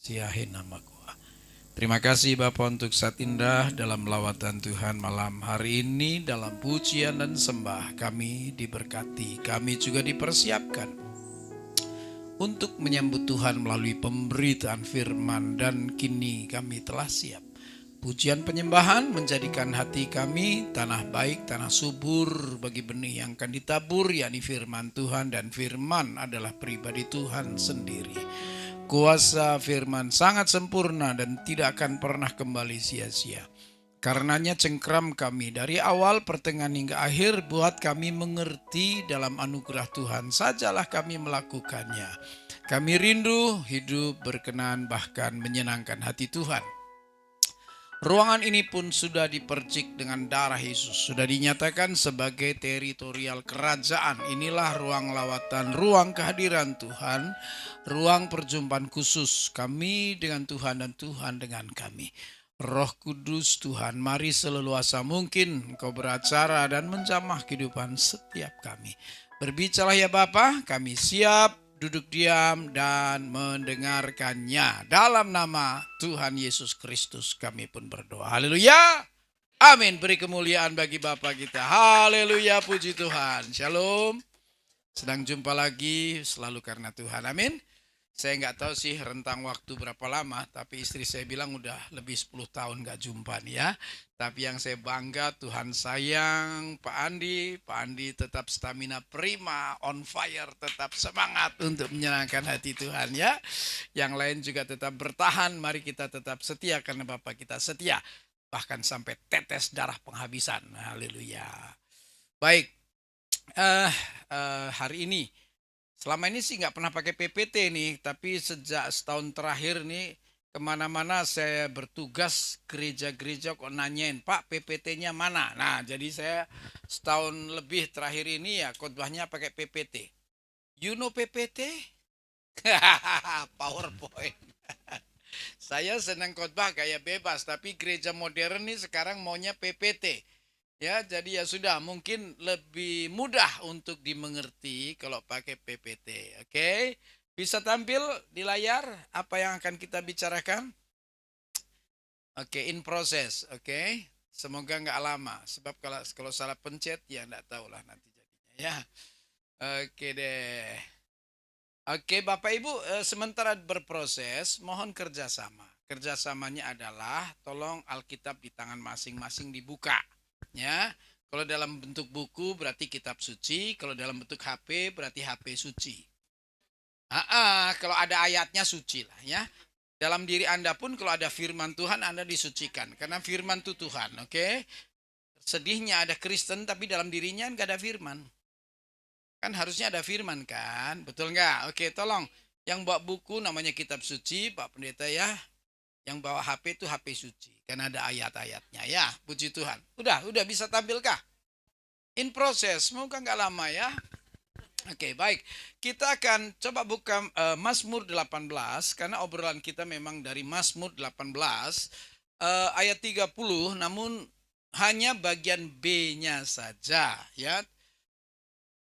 Siahin namaku. Terima kasih Bapak untuk saat indah dalam lawatan Tuhan malam hari ini, dalam pujian dan sembah kami diberkati, kami juga dipersiapkan untuk menyambut Tuhan melalui pemberitaan firman, dan kini kami telah siap. Pujian penyembahan menjadikan hati kami tanah baik, tanah subur bagi benih yang akan ditabur, yakni firman Tuhan, dan firman adalah pribadi Tuhan sendiri. Kuasa firman sangat sempurna dan tidak akan pernah kembali sia-sia. Karenanya cengkram kami dari awal, pertengahan hingga akhir, buat kami mengerti dalam anugerah Tuhan sajalah kami melakukannya. Kami rindu hidup berkenan bahkan menyenangkan hati Tuhan. Ruangan ini pun sudah dipercik dengan darah Yesus, sudah dinyatakan sebagai teritorial kerajaan. Inilah ruang lawatan, ruang kehadiran Tuhan, ruang perjumpaan khusus kami dengan Tuhan dan Tuhan dengan kami. Roh Kudus Tuhan, mari seleluasa mungkin Engkau beracara dan menjamah kehidupan setiap kami. Berbicara ya Bapa, kami siap duduk diam dan mendengarkannya. Dalam nama Tuhan Yesus Kristus kami pun berdoa. Haleluya. Amin. Beri kemuliaan bagi Bapa kita. Haleluya, puji Tuhan. Shalom. Sedang jumpa lagi selalu karena Tuhan. Amin. Saya nggak tahu sih rentang waktu berapa lama, tapi istri saya bilang udah lebih 10 tahun nggak jumpa nih ya. Tapi yang saya bangga, Tuhan sayang Pak Andi tetap stamina prima, on fire, tetap semangat untuk menyenangkan hati Tuhan ya. Yang lain juga tetap bertahan, mari kita tetap setia karena Bapak kita setia. Bahkan sampai tetes darah penghabisan, haleluya. Baik, hari ini selama ini sih nggak pernah pakai PPT nih, tapi sejak setahun terakhir nih kemana-mana saya bertugas, gereja-gereja kok nanyain, Pak PPT-nya mana? Nah jadi saya setahun lebih terakhir ini ya khotbahnya pakai PPT. You know PPT? PowerPoint. Saya senang khotbah kayak bebas, tapi gereja modern nih sekarang maunya PPT. Ya, jadi ya sudah, mungkin lebih mudah untuk dimengerti kalau pakai PPT. Oke, bisa tampil di layar apa yang akan kita bicarakan? Oke, in process. Oke, semoga nggak lama. Sebab kalau salah pencet ya nggak tahu lah nanti jadinya ya. Oke deh. Oke, Bapak Ibu, sementara berproses, mohon kerjasama. Kerjasamanya adalah tolong Alkitab di tangan masing-masing dibuka. Ya, kalau dalam bentuk buku berarti kitab suci, kalau dalam bentuk HP berarti HP suci. Kalau ada ayatnya suci lah ya. Dalam diri Anda pun kalau ada firman Tuhan Anda disucikan, karena firman itu Tuhan, oke? Sedihnya ada Kristen tapi dalam dirinya nggak ada firman. Kan harusnya ada firman kan, betul nggak? Oke, tolong yang bawa buku namanya kitab suci, Pak Pendeta ya. Yang bawa HP itu HP suci, karena ada ayat-ayatnya ya. Puji Tuhan. Udah bisa tampilkah? In process, semoga nggak lama ya. Oke, baik. Kita akan coba buka Mazmur 18, karena obrolan kita memang dari Mazmur 18 ayat 30, namun hanya bagian B-nya saja ya.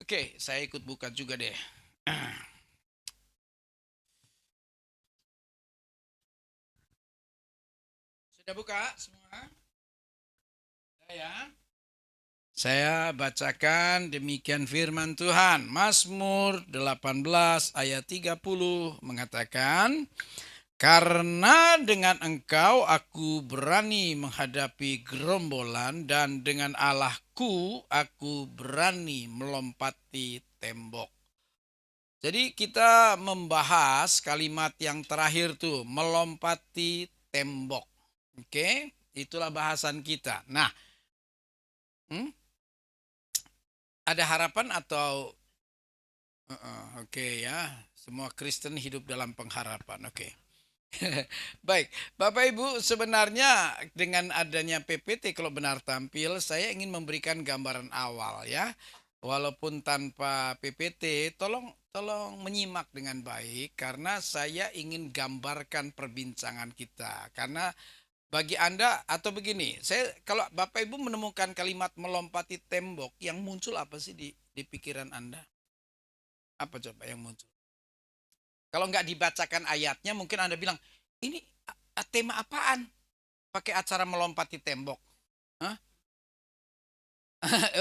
Oke, saya ikut buka juga deh. Sudah buka semua? Saya bacakan demikian firman Tuhan. Mazmur 18 ayat 30 mengatakan, karena dengan engkau aku berani menghadapi gerombolan, dan dengan Allahku aku berani melompati tembok. Jadi kita membahas kalimat yang terakhir tuh, melompati tembok. Oke, itulah bahasan kita. Nah, ada harapan atau oke ya, semua Kristen hidup dalam pengharapan. Oke. Baik, Bapak Ibu, sebenarnya dengan adanya PPT kalau benar tampil, saya ingin memberikan gambaran awal ya. Walaupun tanpa PPT, tolong menyimak dengan baik karena saya ingin gambarkan perbincangan kita. Karena bagi Anda atau begini, kalau Bapak Ibu menemukan kalimat melompati tembok, yang muncul apa sih di pikiran Anda? Apa coba yang muncul? Kalau nggak dibacakan ayatnya, mungkin Anda bilang, ini tema apaan? Pakai acara melompati tembok. Hah?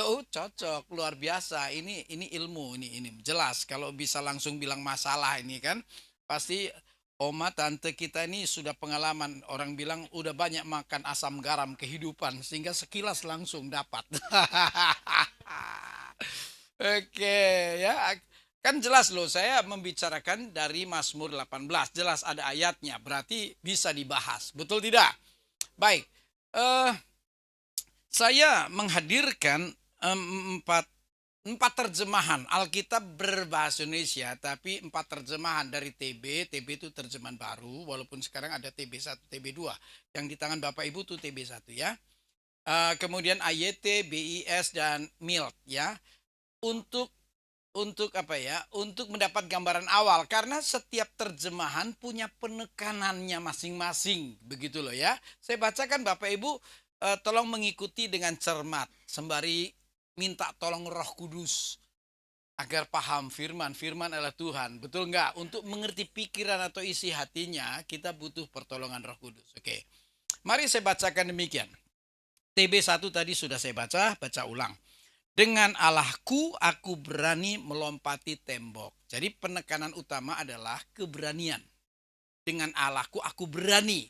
Oh, cocok, luar biasa. Ini ilmu, ini jelas. Kalau bisa langsung bilang masalah ini kan, pasti oma tante kita ini sudah pengalaman. Orang bilang udah banyak makan asam garam kehidupan sehingga sekilas langsung dapat. Oke, ya. Kan jelas loh, saya membicarakan dari Mazmur 18. Jelas ada ayatnya, berarti bisa dibahas. Betul tidak? Baik. Eh saya menghadirkan empat terjemahan Alkitab berbahasa Indonesia, tapi empat terjemahan dari TB. TB itu terjemahan baru, walaupun sekarang ada TB1, TB2. Yang di tangan Bapak Ibu itu TB1 ya. Kemudian AYT, BIS dan MILT ya. Untuk apa ya? Untuk mendapat gambaran awal, karena setiap terjemahan punya penekanannya masing-masing, begitu loh ya. Saya bacakan, Bapak Ibu tolong mengikuti dengan cermat sembari minta tolong Roh Kudus agar paham firman. Firman adalah Tuhan, betul nggak? Untuk mengerti pikiran atau isi hatinya, kita butuh pertolongan Roh Kudus. Oke, mari saya bacakan demikian. TB1 tadi sudah saya baca ulang. Dengan Allahku aku berani melompati tembok. Jadi penekanan utama adalah keberanian. Dengan Allahku aku berani.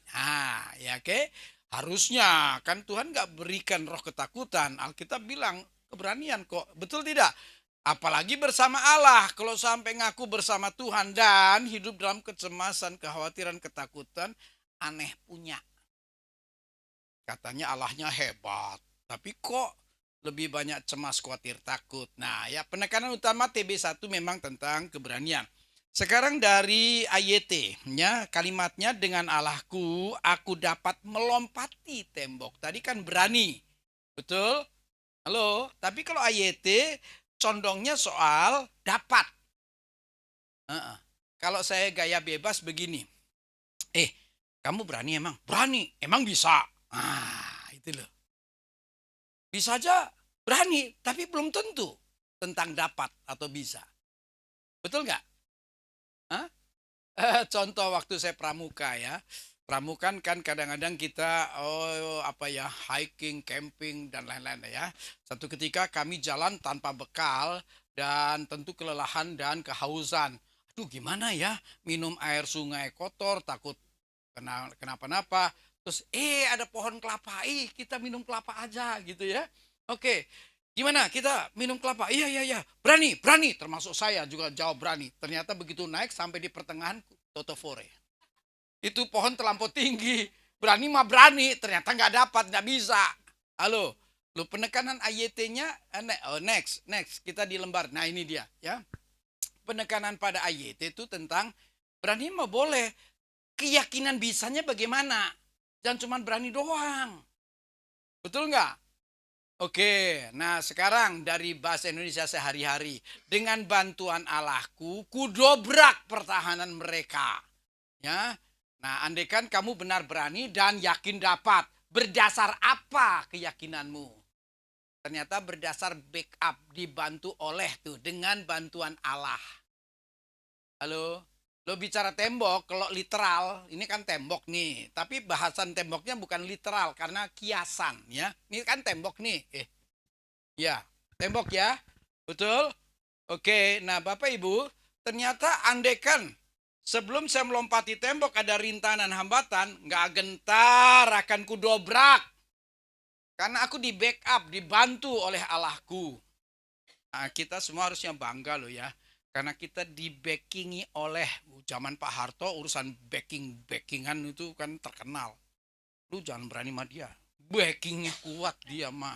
Ya oke. Harusnya kan Tuhan gak berikan roh ketakutan. Alkitab bilang keberanian kok. Betul tidak? Apalagi bersama Allah. Kalau sampai ngaku bersama Tuhan dan hidup dalam kecemasan, kekhawatiran, ketakutan, aneh punya. Katanya Allahnya hebat. Tapi kok lebih banyak cemas, khawatir, takut. Nah ya, penekanan utama TB1 memang tentang keberanian. Sekarang dari AYT ya, kalimatnya dengan Allahku aku dapat melompati tembok. Tadi kan berani. Betul? Halo, tapi kalau AYT condongnya soal dapat. Kalau saya gaya bebas begini. Kamu berani emang? Berani, emang bisa. Itu loh. Bisa aja berani, tapi belum tentu tentang dapat atau bisa. Betul nggak? Contoh waktu saya pramuka ya. Pramuka kan kadang-kadang kita hiking, camping dan lain-lain ya. Satu ketika kami jalan tanpa bekal dan tentu kelelahan dan kehausan. Aduh gimana ya, minum air sungai kotor, takut kenapa-napa. Terus ada pohon kelapa, kita minum kelapa aja gitu ya. Oke. Gimana kita minum kelapa? Iya. Berani. Termasuk saya juga jawab berani. Ternyata begitu naik sampai di pertengahan, totofore. Itu pohon terlampau tinggi. Berani mah berani. Ternyata nggak dapat, nggak bisa. Halo. Lu penekanan AYT-nya, next. Kita di lembar. Nah ini dia ya. Penekanan pada AYT itu tentang berani mah boleh. Keyakinan bisanya bagaimana? Jangan cuma berani doang. Betul nggak? Oke, nah sekarang dari bahasa Indonesia sehari-hari. Dengan bantuan Allahku, kudobrak pertahanan mereka. Ya, nah andaikan kamu benar berani dan yakin dapat. Berdasar apa keyakinanmu? Ternyata berdasar backup, dibantu oleh tuh dengan bantuan Allah. Halo? Lo bicara tembok, kalau literal, ini kan tembok nih. Tapi bahasan temboknya bukan literal, karena kiasan ya. Ini kan tembok nih. Ya, tembok ya. Betul? Oke, nah Bapak Ibu, ternyata andaikan sebelum saya melompati tembok ada rintangan hambatan, nggak gentar akan kudobrak. Karena aku di backup, dibantu oleh Allahku. Nah, kita semua harusnya bangga loh ya. Karena kita di-backingi oleh zaman Pak Harto, urusan backingan itu kan terkenal. Lu jangan berani sama dia. Backingnya kuat dia mah.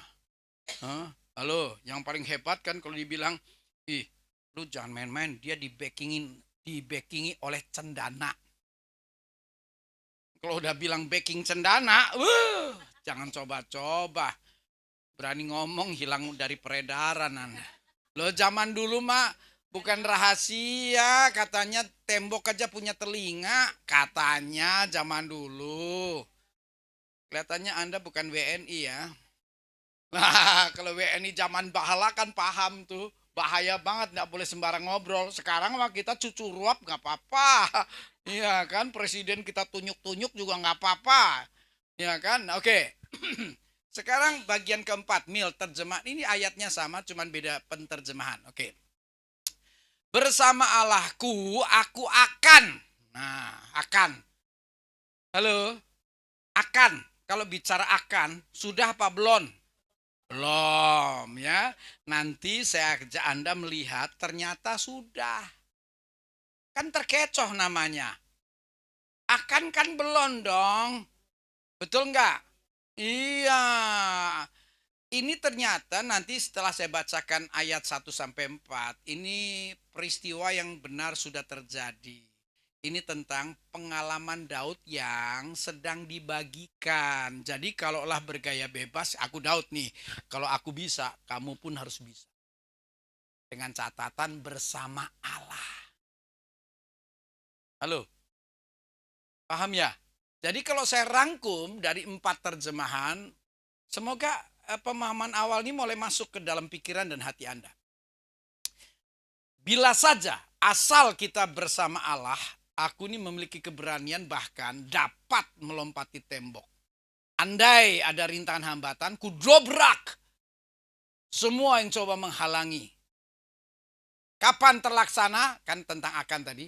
Halo, yang paling hebat kan kalau dibilang, lu jangan main-main, dia di-backingi oleh cendana. Kalau udah bilang backing cendana, jangan coba-coba. Berani ngomong hilang dari peredaran. Lo zaman dulu mah bukan rahasia, katanya tembok aja punya telinga, katanya zaman dulu. Kelihatannya Anda bukan WNI ya. Nah, kalau WNI zaman bahala kan paham tuh. bahaya banget, nggak boleh sembarang ngobrol. Sekarang mah kita cucu ruap nggak apa-apa. Iya kan, presiden kita tunjuk-tunjuk juga nggak apa-apa. Iya kan, oke. Sekarang bagian keempat, Mil, terjemahan. Ini ayatnya sama, cuman beda penterjemahan. Oke. Bersama Allahku, aku akan. Nah, akan. Halo, akan. Kalau bicara akan, sudah apa belum? Belum ya. Nanti saya ajak Anda melihat ternyata sudah. Kan terkecoh namanya. Akan kan belum dong. Betul nggak? Iya. Ini ternyata nanti setelah saya bacakan ayat 1 sampai 4, ini peristiwa yang benar sudah terjadi. Ini tentang pengalaman Daud yang sedang dibagikan. Jadi kalaulah bergaya bebas, aku Daud nih. Kalau aku bisa, kamu pun harus bisa. Dengan catatan bersama Allah. Halo, paham ya? Jadi kalau saya rangkum dari 4 terjemahan, semoga pemahaman awal ini mulai masuk ke dalam pikiran dan hati Anda. Bila saja asal kita bersama Allah, aku ini memiliki keberanian bahkan dapat melompati tembok. Andai ada rintangan hambatan, ku dobrak semua yang coba menghalangi. Kapan terlaksana? Kan tentang akan tadi.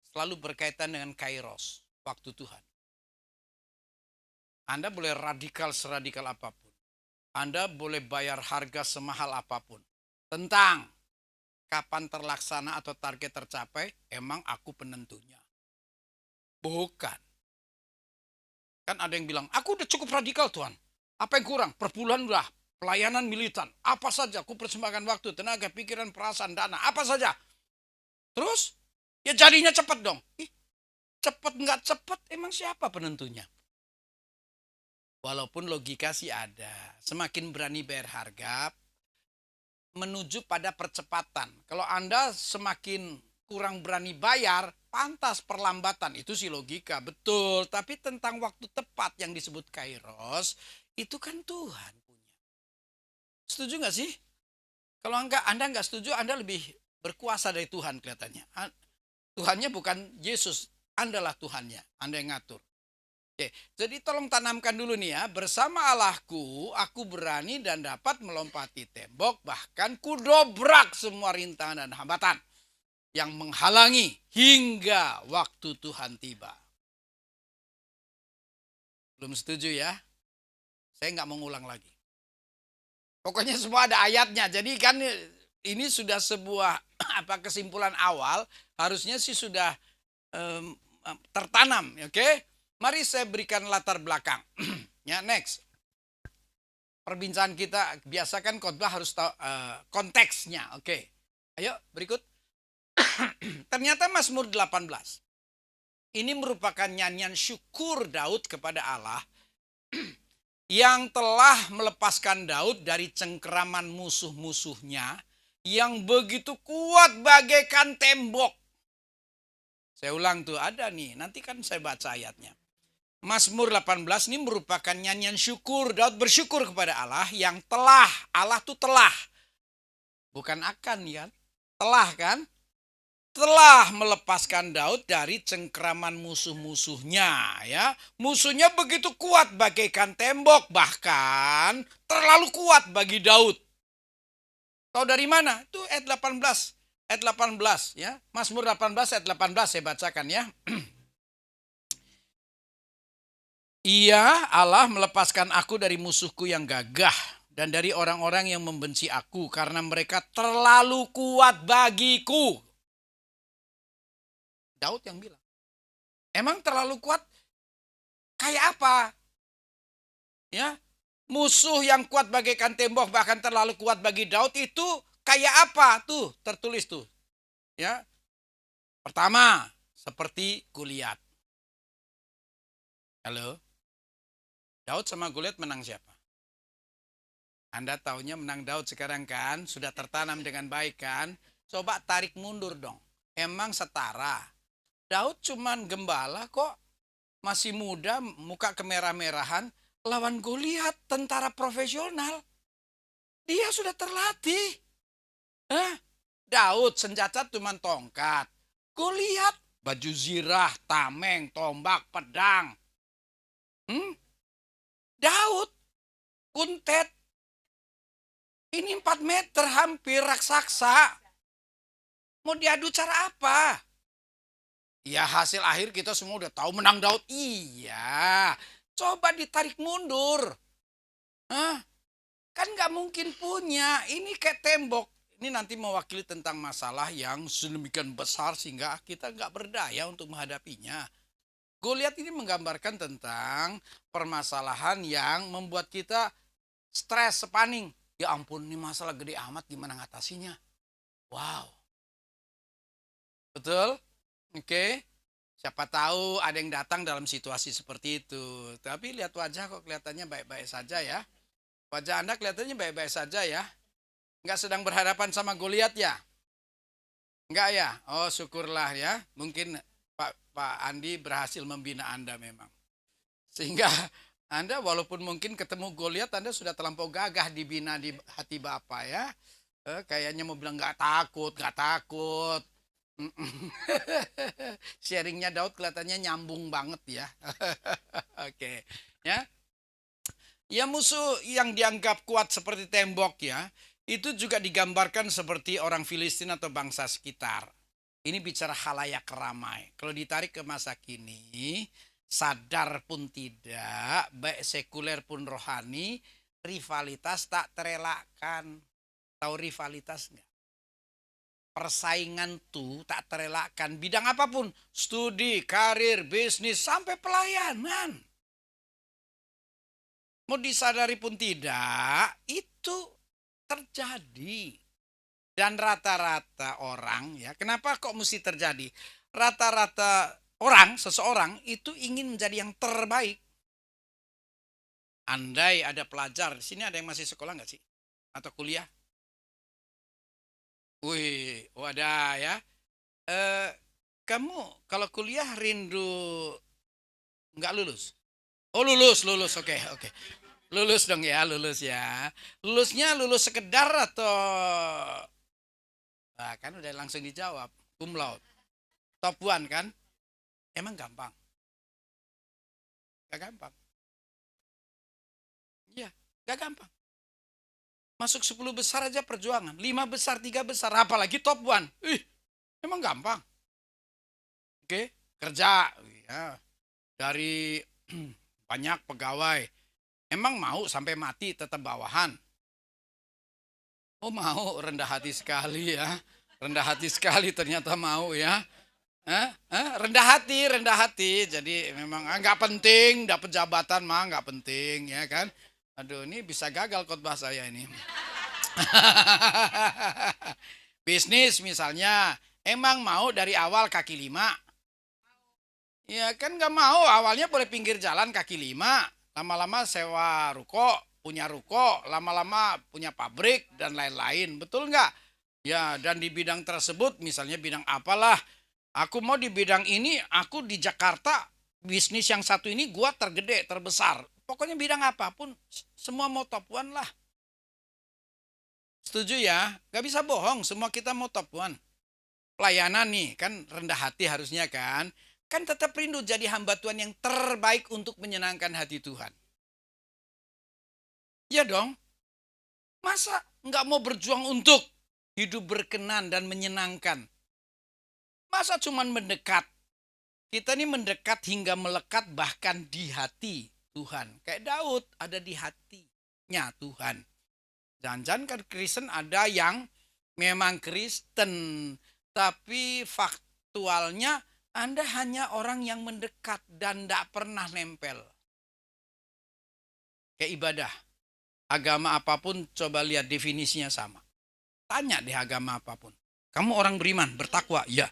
Selalu berkaitan dengan kairos, waktu Tuhan. Anda boleh radikal seradikal apapun. Anda boleh bayar harga semahal apapun. Tentang kapan terlaksana atau target tercapai, emang aku penentunya. Bukan. Kan ada yang bilang, aku udah cukup radikal Tuhan. Apa yang kurang? Perpuluhan udah. Pelayanan militan. Apa saja. Aku persembahkan waktu, tenaga, pikiran, perasaan, dana. Apa saja. Terus, ya jadinya cepat dong. Cepat nggak cepat, emang siapa penentunya? Walaupun logika sih ada. Semakin berani bayar harga, menuju pada percepatan. Kalau Anda semakin kurang berani bayar, pantas perlambatan. Itu sih logika, betul. Tapi tentang waktu tepat yang disebut kairos, itu kan Tuhan punya. Setuju nggak sih? Kalau Anda nggak setuju, Anda lebih berkuasa dari Tuhan kelihatannya. Tuhannya bukan Yesus, Andalah Tuhannya. Anda yang ngatur. Oke, jadi tolong tanamkan dulu nih ya. Bersama Allahku, aku berani dan dapat melompati tembok, bahkan kudobrak semua rintangan dan hambatan yang menghalangi hingga waktu Tuhan tiba. Belum setuju ya? Saya nggak mau ngulang lagi. Pokoknya semua ada ayatnya. Jadi kan ini sudah sebuah kesimpulan awal. Harusnya sih sudah tertanam, oke? Mari saya berikan latar belakang. Ya, next. Perbincangan kita biasakan khotbah harus tahu konteksnya, oke? Ayo berikut. Ternyata Mazmur 18 ini merupakan nyanyian syukur Daud kepada Allah yang telah melepaskan Daud dari cengkeraman musuh-musuhnya yang begitu kuat bagaikan tembok. Saya ulang tuh, ada nih, nanti kan saya baca ayatnya. Mazmur 18 ini merupakan nyanyian syukur. Daud bersyukur kepada Allah yang telah, Allah tuh telah. Bukan akan ya, telah kan? Telah melepaskan Daud dari cengkeraman musuh-musuhnya ya. Musuhnya begitu kuat bagaikan tembok, bahkan terlalu kuat bagi Daud. Tahu dari mana? Itu ayat 18. Ayat 18 ya. Mazmur 18 ayat 18 saya bacakan ya. Ia Allah melepaskan aku dari musuhku yang gagah dan dari orang-orang yang membenci aku karena mereka terlalu kuat bagiku. Daud yang bilang. Emang terlalu kuat? Kayak apa? Ya, musuh yang kuat bagaikan tembok bahkan terlalu kuat bagi Daud itu kayak apa? Tuh, tertulis tuh. Ya. Pertama, seperti Goliat. Halo. Daud sama Goliat menang siapa? Anda taunya menang Daud sekarang kan? Sudah tertanam dengan baik kan? Coba tarik mundur dong. Emang setara. Daud cuman gembala kok. Masih muda, muka kemerah-merahan. Lawan Goliat, tentara profesional. Dia sudah terlatih. Hah? Daud senjata cuma tongkat. Goliat baju zirah, tameng, tombak, pedang. Daud kuntet. Ini 4 meter hampir raksasa. Mau diadu cara apa? Ya hasil akhir kita semua udah tahu menang Daud. Iya. Coba ditarik mundur. Hah? Kan nggak mungkin punya. Ini kayak tembok. Ini nanti mewakili tentang masalah yang sedemikian besar sehingga kita nggak berdaya untuk menghadapinya. Goliat ini menggambarkan tentang permasalahan yang membuat kita stres, sepaning. Ya ampun, ini masalah gede amat, gimana ngatasinya? Wow. Betul? Oke. Siapa tahu ada yang datang dalam situasi seperti itu. Tapi lihat wajah kok kelihatannya baik-baik saja ya. Wajah Anda kelihatannya baik-baik saja ya. Nggak sedang berhadapan sama Goliat ya? Nggak ya? Oh syukurlah ya. Mungkin Pak Andi berhasil membina Anda memang. Sehingga Anda walaupun mungkin ketemu Goliat, Anda sudah terlampau gagah dibina di hati Bapak ya. Kayaknya mau bilang nggak takut, nggak takut. Sharingnya Daud kelihatannya nyambung banget ya. Oke, ya. Ya musuh yang dianggap kuat seperti tembok ya, itu juga digambarkan seperti orang Filistin atau bangsa sekitar. Ini bicara khalayak ramai. Kalau ditarik ke masa kini, sadar pun tidak, baik sekuler pun rohani, rivalitas tak terelakkan. Tahu rivalitas enggak? Persaingan tuh tak terelakkan. Bidang apapun, studi, karir, bisnis, sampai pelayanan. Mau disadari pun tidak, itu terjadi. Dan rata-rata orang ya, kenapa kok mesti terjadi? Rata-rata orang, seseorang itu ingin menjadi yang terbaik. Andai ada pelajar, di sini ada yang masih sekolah nggak sih? Atau kuliah? Wih, ada ya. Kamu kalau kuliah rindu nggak lulus? Oh lulus, oke. Lulus dong ya, lulus ya. Lulusnya lulus sekedar atau nah, kan udah langsung dijawab. Cum laude. Top 1 kan? Emang gampang? Gak gampang. Iya, gak gampang. Masuk 10 besar aja perjuangan. 5 besar, 3 besar. Apalagi top 1. Emang gampang. Oke, kerja. Ya. Dari banyak pegawai. Emang mau sampai mati tetap bawahan? Oh mau, rendah hati sekali ya. Rendah hati sekali ternyata mau ya. Rendah hati. Jadi memang nggak penting, dapat jabatan mah nggak penting ya kan. Aduh ini bisa gagal khotbah saya ini. Bisnis misalnya, emang mau dari awal kaki 5? Ya kan nggak mau, awalnya boleh pinggir jalan kaki 5. Lama-lama sewa ruko, punya ruko, lama-lama punya pabrik, dan lain-lain. Betul nggak? Ya, dan di bidang tersebut, misalnya bidang apalah, aku mau di bidang ini, aku di Jakarta, bisnis yang satu ini gua tergede, terbesar. Pokoknya bidang apapun, semua mau top 1 lah. Setuju ya? Nggak bisa bohong, semua kita mau top 1. Pelayanan nih, kan rendah hati harusnya kan. Kan tetap rindu jadi hamba Tuhan yang terbaik untuk menyenangkan hati Tuhan. Ya dong. Masa nggak mau berjuang untuk hidup berkenan dan menyenangkan? Masa cuman mendekat? Kita ini mendekat hingga melekat bahkan di hati Tuhan. Kayak Daud ada di hatinya Tuhan. Jangan-jangan kan Kristen ada yang memang Kristen. Tapi faktualnya Anda hanya orang yang mendekat dan tidak pernah nempel. Kayak ibadah. Agama apapun coba lihat definisinya sama. Tanya deh agama apapun. Kamu orang beriman, bertakwa? Ya.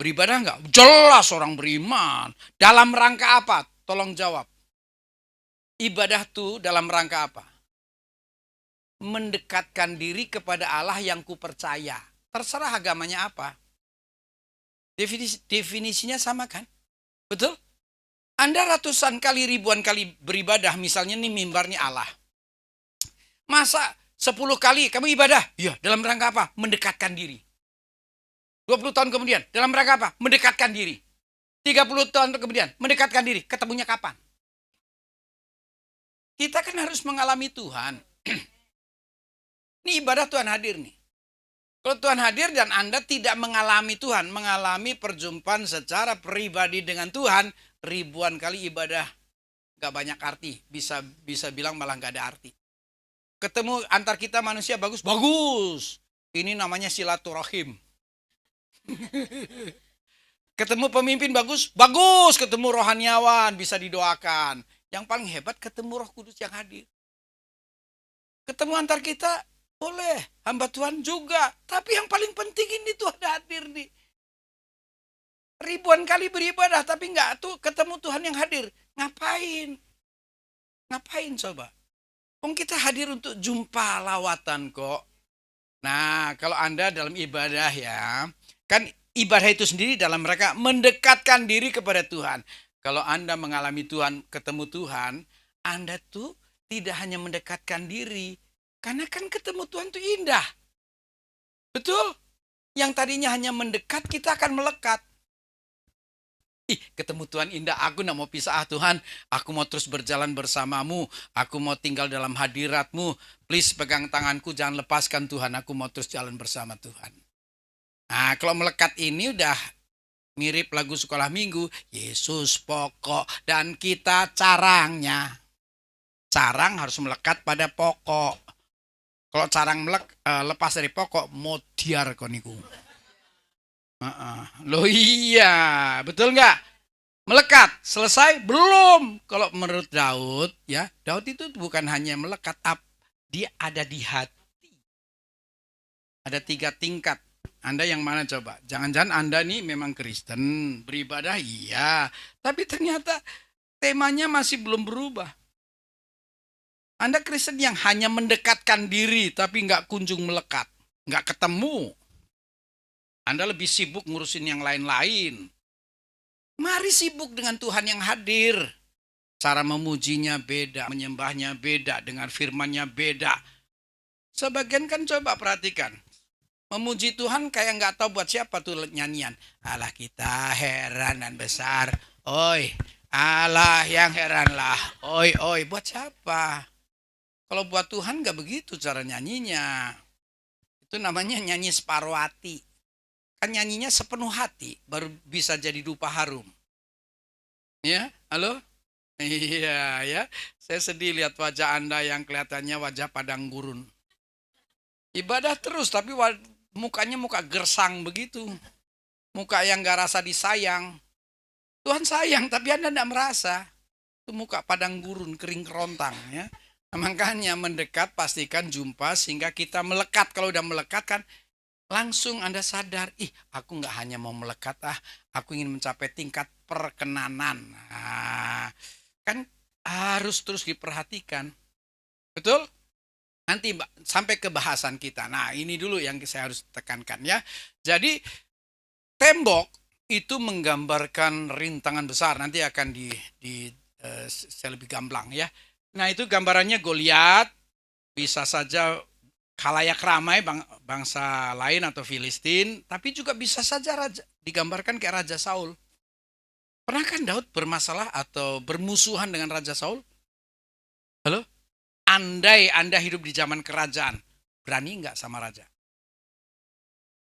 Beribadah enggak? Jelas orang beriman. Dalam rangka apa? Tolong jawab. Ibadah itu dalam rangka apa? Mendekatkan diri kepada Allah yang kupercaya. Terserah agamanya apa. Definisinya sama kan? Betul? Anda ratusan kali, ribuan kali beribadah, misalnya nih mimbarnya Allah. Masa 10 kali kamu ibadah. Iya, dalam rangka apa? Mendekatkan diri. 20 tahun kemudian, dalam rangka apa? Mendekatkan diri. 30 tahun kemudian, mendekatkan diri. Ketemunya kapan? Kita kan harus mengalami Tuhan. Ini ibadah Tuhan hadir nih. Kalau Tuhan hadir dan Anda tidak mengalami Tuhan, mengalami perjumpaan secara pribadi dengan Tuhan, ribuan kali ibadah gak banyak arti. Bisa bilang malah gak ada arti. Ketemu antar kita manusia bagus. Bagus. Ini namanya silaturahim. Ketemu pemimpin bagus. Bagus. Ketemu rohaniawan bisa didoakan. Yang paling hebat ketemu Roh Kudus yang hadir. Ketemu antar kita boleh, hamba Tuhan juga. Tapi yang paling penting ini Tuhan hadir nih. Ribuan kali beribadah tapi nggak tuh ketemu Tuhan yang hadir. Ngapain? Ngapain coba? Kita hadir untuk jumpa lawatan kok. Nah, kalau Anda dalam ibadah ya, kan ibadah itu sendiri dalam mereka mendekatkan diri kepada Tuhan. Kalau Anda mengalami Tuhan, ketemu Tuhan, Anda tuh tidak hanya mendekatkan diri, karena kan ketemu Tuhan itu indah. Betul? Yang tadinya hanya mendekat, kita akan melekat. Ketemu Tuhan indah, aku gak mau pisah Tuhan. Aku mau terus berjalan bersamamu. Aku mau tinggal dalam hadiratmu. Please pegang tanganku, jangan lepaskan Tuhan. Aku mau terus jalan bersama Tuhan. Nah, kalau melekat ini udah mirip lagu sekolah minggu. Yesus pokok dan kita carangnya. Carang harus melekat pada pokok. Kalau carang lepas dari pokok, modiar koniku. Loh iya, betul nggak? Melekat, selesai? Belum. Kalau menurut Daud, ya, Daud itu bukan hanya melekat, dia ada di hati. Ada 3 tingkat. Anda yang mana coba? Jangan-jangan Anda nih memang Kristen, beribadah iya, tapi ternyata temanya masih belum berubah. Anda Kristen yang hanya mendekatkan diri, tapi nggak kunjung melekat, nggak ketemu. Anda lebih sibuk ngurusin yang lain-lain. Mari sibuk dengan Tuhan yang hadir. Cara memujinya beda, menyembahnya beda, dengan firman-Nya beda. Sebagian kan coba perhatikan. Memuji Tuhan kayak nggak tahu buat siapa tuh nyanyian. Allah kita heran dan besar. Oi, Allah yang heranlah. Oi, oi, buat siapa? Kalau buat Tuhan nggak begitu cara nyanyinya. Itu namanya nyanyi separuh hati. Kan nyanyinya sepenuh hati, baru bisa jadi dupa harum. Ya, halo? Iya, ya. Saya sedih lihat wajah Anda yang kelihatannya wajah padang gurun. Ibadah terus, tapi mukanya muka gersang begitu. Muka yang gak rasa disayang. Tuhan sayang, tapi Anda tidak merasa. Itu muka padang gurun, kering kerontang. Ya. Nah, makanya mendekat, pastikan jumpa, sehingga kita melekat. Kalau udah melekat kan, langsung Anda sadar, aku nggak hanya mau melekat, aku ingin mencapai tingkat perkenanan. Nah, kan harus terus diperhatikan. Betul? Nanti sampai ke bahasan kita. Nah, ini dulu yang saya harus tekankan ya. Jadi, tembok itu menggambarkan rintangan besar. Nanti akan saya lebih gamblang ya. Nah, itu gambarannya Goliat, bisa saja khalayak ramai bangsa lain atau Filistin, tapi juga bisa saja digambarkan kayak Raja Saul. Pernah kan Daud bermasalah atau bermusuhan dengan Raja Saul? Halo? Andai Anda hidup di zaman kerajaan, berani nggak sama raja?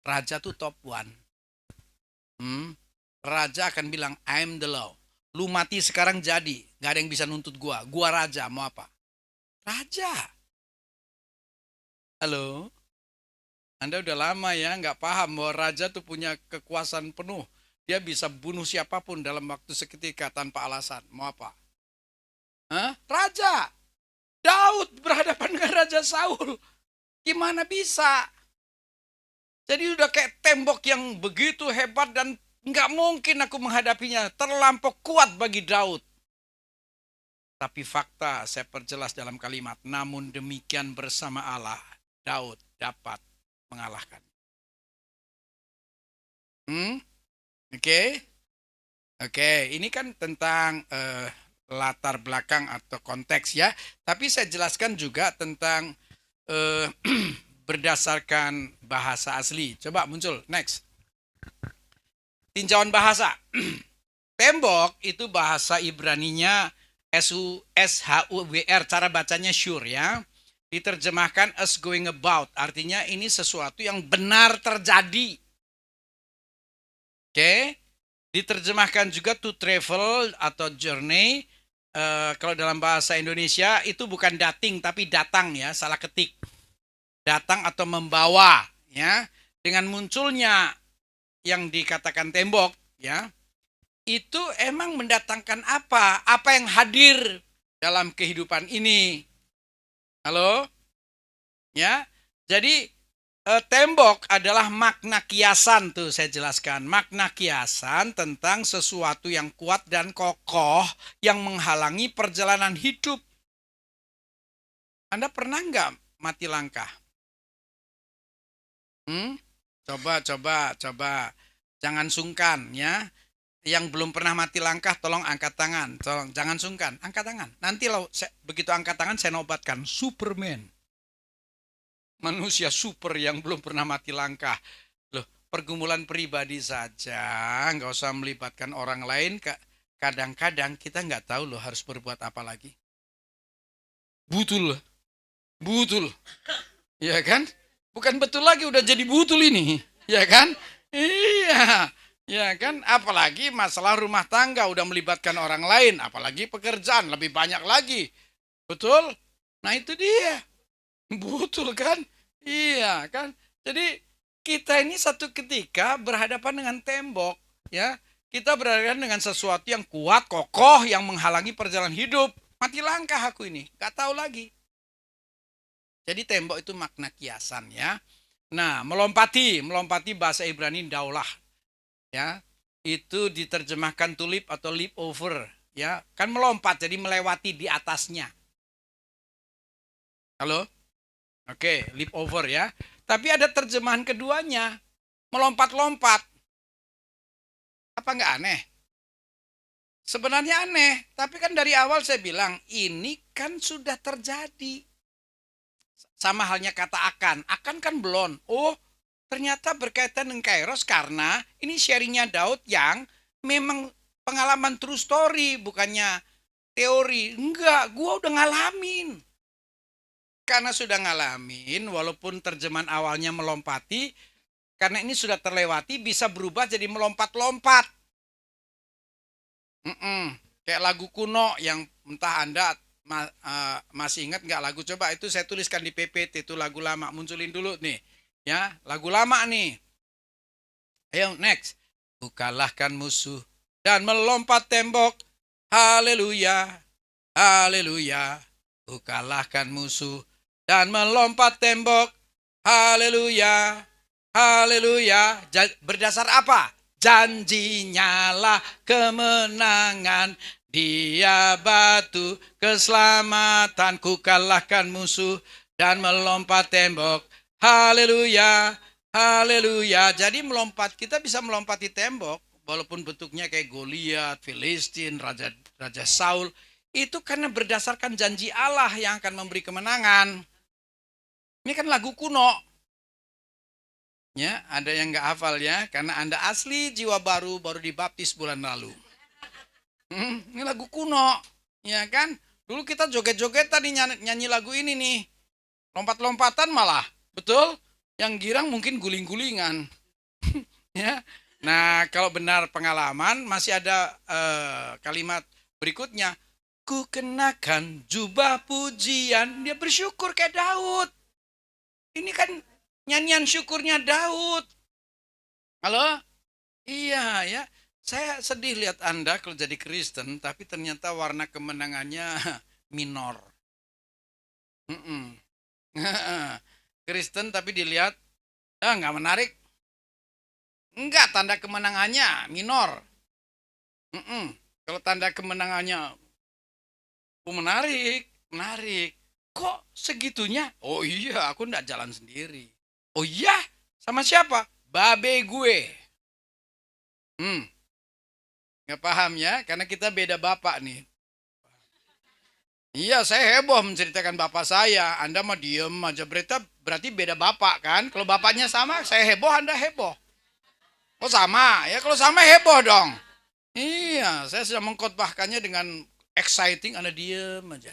Raja tuh top one. Raja akan bilang, I'm the law. Lu mati sekarang jadi, nggak ada yang bisa nuntut gua. Gua raja, mau apa? Raja. Halo? Anda udah lama ya nggak paham bahwa raja tuh punya kekuasaan penuh. Dia bisa bunuh siapapun dalam waktu seketika tanpa alasan. Mau apa? Raja. Daud berhadapan dengan Raja Saul. Gimana bisa? Jadi udah kayak tembok yang begitu hebat dan nggak mungkin aku menghadapinya. Terlampau kuat bagi Daud. Tapi fakta saya perjelas dalam kalimat. Namun demikian bersama Allah, Daud dapat mengalahkan. Oke, ini kan tentang latar belakang atau konteks ya. Tapi saya jelaskan juga tentang eh, berdasarkan bahasa asli. Coba muncul, next. Tinjauan bahasa. Tembok itu bahasa Ibraninya SHUWR, cara bacanya sure ya. Diterjemahkan as going about, artinya ini sesuatu yang benar terjadi. Oke, diterjemahkan juga to travel atau journey. Kalau dalam bahasa Indonesia itu bukan dating tapi datang ya, salah ketik. Datang atau membawa ya. Dengan munculnya yang dikatakan tembok ya, itu emang mendatangkan apa? Apa yang hadir dalam kehidupan ini? Halo? Ya. Jadi tembok adalah makna kiasan tuh saya jelaskan. Makna kiasan tentang sesuatu yang kuat dan kokoh yang menghalangi perjalanan hidup. Anda pernah nggak mati langkah? Coba. Jangan sungkan ya. Yang belum pernah mati langkah tolong angkat tangan. Tolong jangan sungkan, angkat tangan. Nanti begitu angkat tangan saya nobatkan Superman. Manusia super yang belum pernah mati langkah. Loh, pergumulan pribadi saja, nggak usah melibatkan orang lain. Kadang-kadang kita nggak tahu loh harus berbuat apa lagi. Butul, butul, ya kan? Bukan betul lagi, udah jadi butul ini, ya kan? Iya, ya kan? Apalagi masalah rumah tangga udah melibatkan orang lain, apalagi pekerjaan lebih banyak lagi, betul? Nah itu dia, betul kan? Iya kan? Jadi kita ini satu ketika berhadapan dengan tembok, ya. Kita berhadapan dengan sesuatu yang kuat, kokoh, yang menghalangi perjalanan hidup. Mati langkah aku ini, gak tahu lagi. Jadi tembok itu makna kiasan ya. Nah, melompati bahasa Ibrani daulah ya. Itu diterjemahkan tulip atau leap over ya. Kan melompat jadi melewati di atasnya. Halo? Oke, leap over ya. Tapi ada terjemahan keduanya, melompat-lompat. Apa nggak aneh? Sebenarnya aneh, tapi kan dari awal saya bilang, ini kan sudah terjadi. Sama halnya kata akan kan belum. Oh, ternyata berkaitan dengan Kairos karena ini sharingnya Daud yang memang pengalaman true story, bukannya teori. Enggak, gua udah ngalamin. Karena sudah ngalamin, walaupun terjemahan awalnya melompati, karena ini sudah terlewati, bisa berubah jadi melompat-lompat. Kayak lagu kuno yang entah Anda masih ingat nggak lagu, coba itu saya tuliskan di PPT, itu lagu lama, munculin dulu nih. Ya, lagu lama nih. Ayo next. Ku kalahkan musuh dan melompat tembok. Haleluya. Haleluya. Ku kalahkan musuh dan melompat tembok. Haleluya. Haleluya. Berdasar apa? Janjinya lah kemenangan. Dia batu keselamatan. Ku kalahkan musuh dan melompat tembok. Haleluya. Haleluya. Jadi melompat, kita bisa melompati tembok walaupun bentuknya kayak Goliat, Filistin, Raja Saul. Itu karena berdasarkan janji Allah yang akan memberi kemenangan. Ini kan lagu kuno. Ya, ada yang nggak hafal ya, karena Anda asli jiwa baru dibaptis bulan lalu. Ini lagu kuno, ya kan? Dulu kita joget-joget tadi nyanyi lagu ini nih. Lompat-lompatan malah, betul? Yang girang mungkin guling-gulingan. Ya. Nah, kalau benar pengalaman masih ada kalimat berikutnya. Ku kenakan jubah pujian. Dia bersyukur kayak Daud. Ini kan nyanyian syukurnya Daud. Halo? Iya ya. Saya sedih lihat Anda kalau jadi Kristen, tapi ternyata warna kemenangannya minor. Kristen tapi dilihat, nggak menarik. Enggak, tanda kemenangannya minor. Kalau tanda kemenangannya menarik, menarik. Kok segitunya? Oh iya, aku enggak jalan sendiri. Oh iya? Sama siapa? Babe gue. Nggak paham ya, karena kita beda bapak nih. Iya, saya heboh menceritakan bapak saya. Anda mah diem aja. Berarti beda bapak kan? Kalau bapaknya sama, saya heboh, Anda heboh. Oh sama? Ya kalau sama heboh dong. Iya, saya sudah mengkhotbahkannya dengan exciting, Anda diem aja.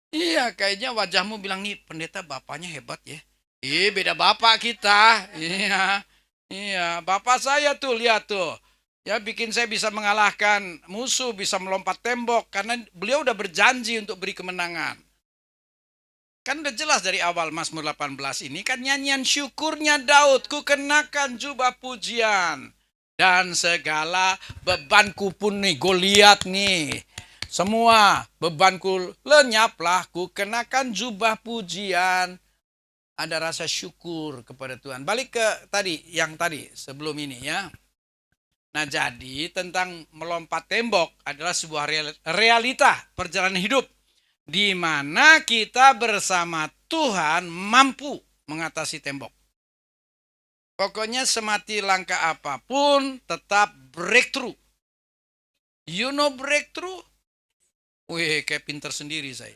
Iya, kayaknya wajahmu bilang nih, pendeta bapaknya hebat ya. Beda bapak kita. Iya, iya. Bapak saya tuh, lihat tuh. Ya, bikin saya bisa mengalahkan musuh, bisa melompat tembok. Karena beliau udah berjanji untuk beri kemenangan. Kan udah jelas dari awal Mazmur 18 ini kan nyanyian syukurnya Daud. Ku kenakan jubah pujian. Dan segala bebanku pun nih, Goliat nih. Semua bebanku lenyaplah, ku kenakan jubah pujian. Ada rasa syukur kepada Tuhan. Balik ke yang tadi sebelum ini ya. Nah, jadi tentang melompat tembok adalah sebuah realita perjalanan hidup di mana kita bersama Tuhan mampu mengatasi tembok. Pokoknya semati langkah apapun tetap breakthrough. You know breakthrough? Wih, kayak pinter sendiri saya.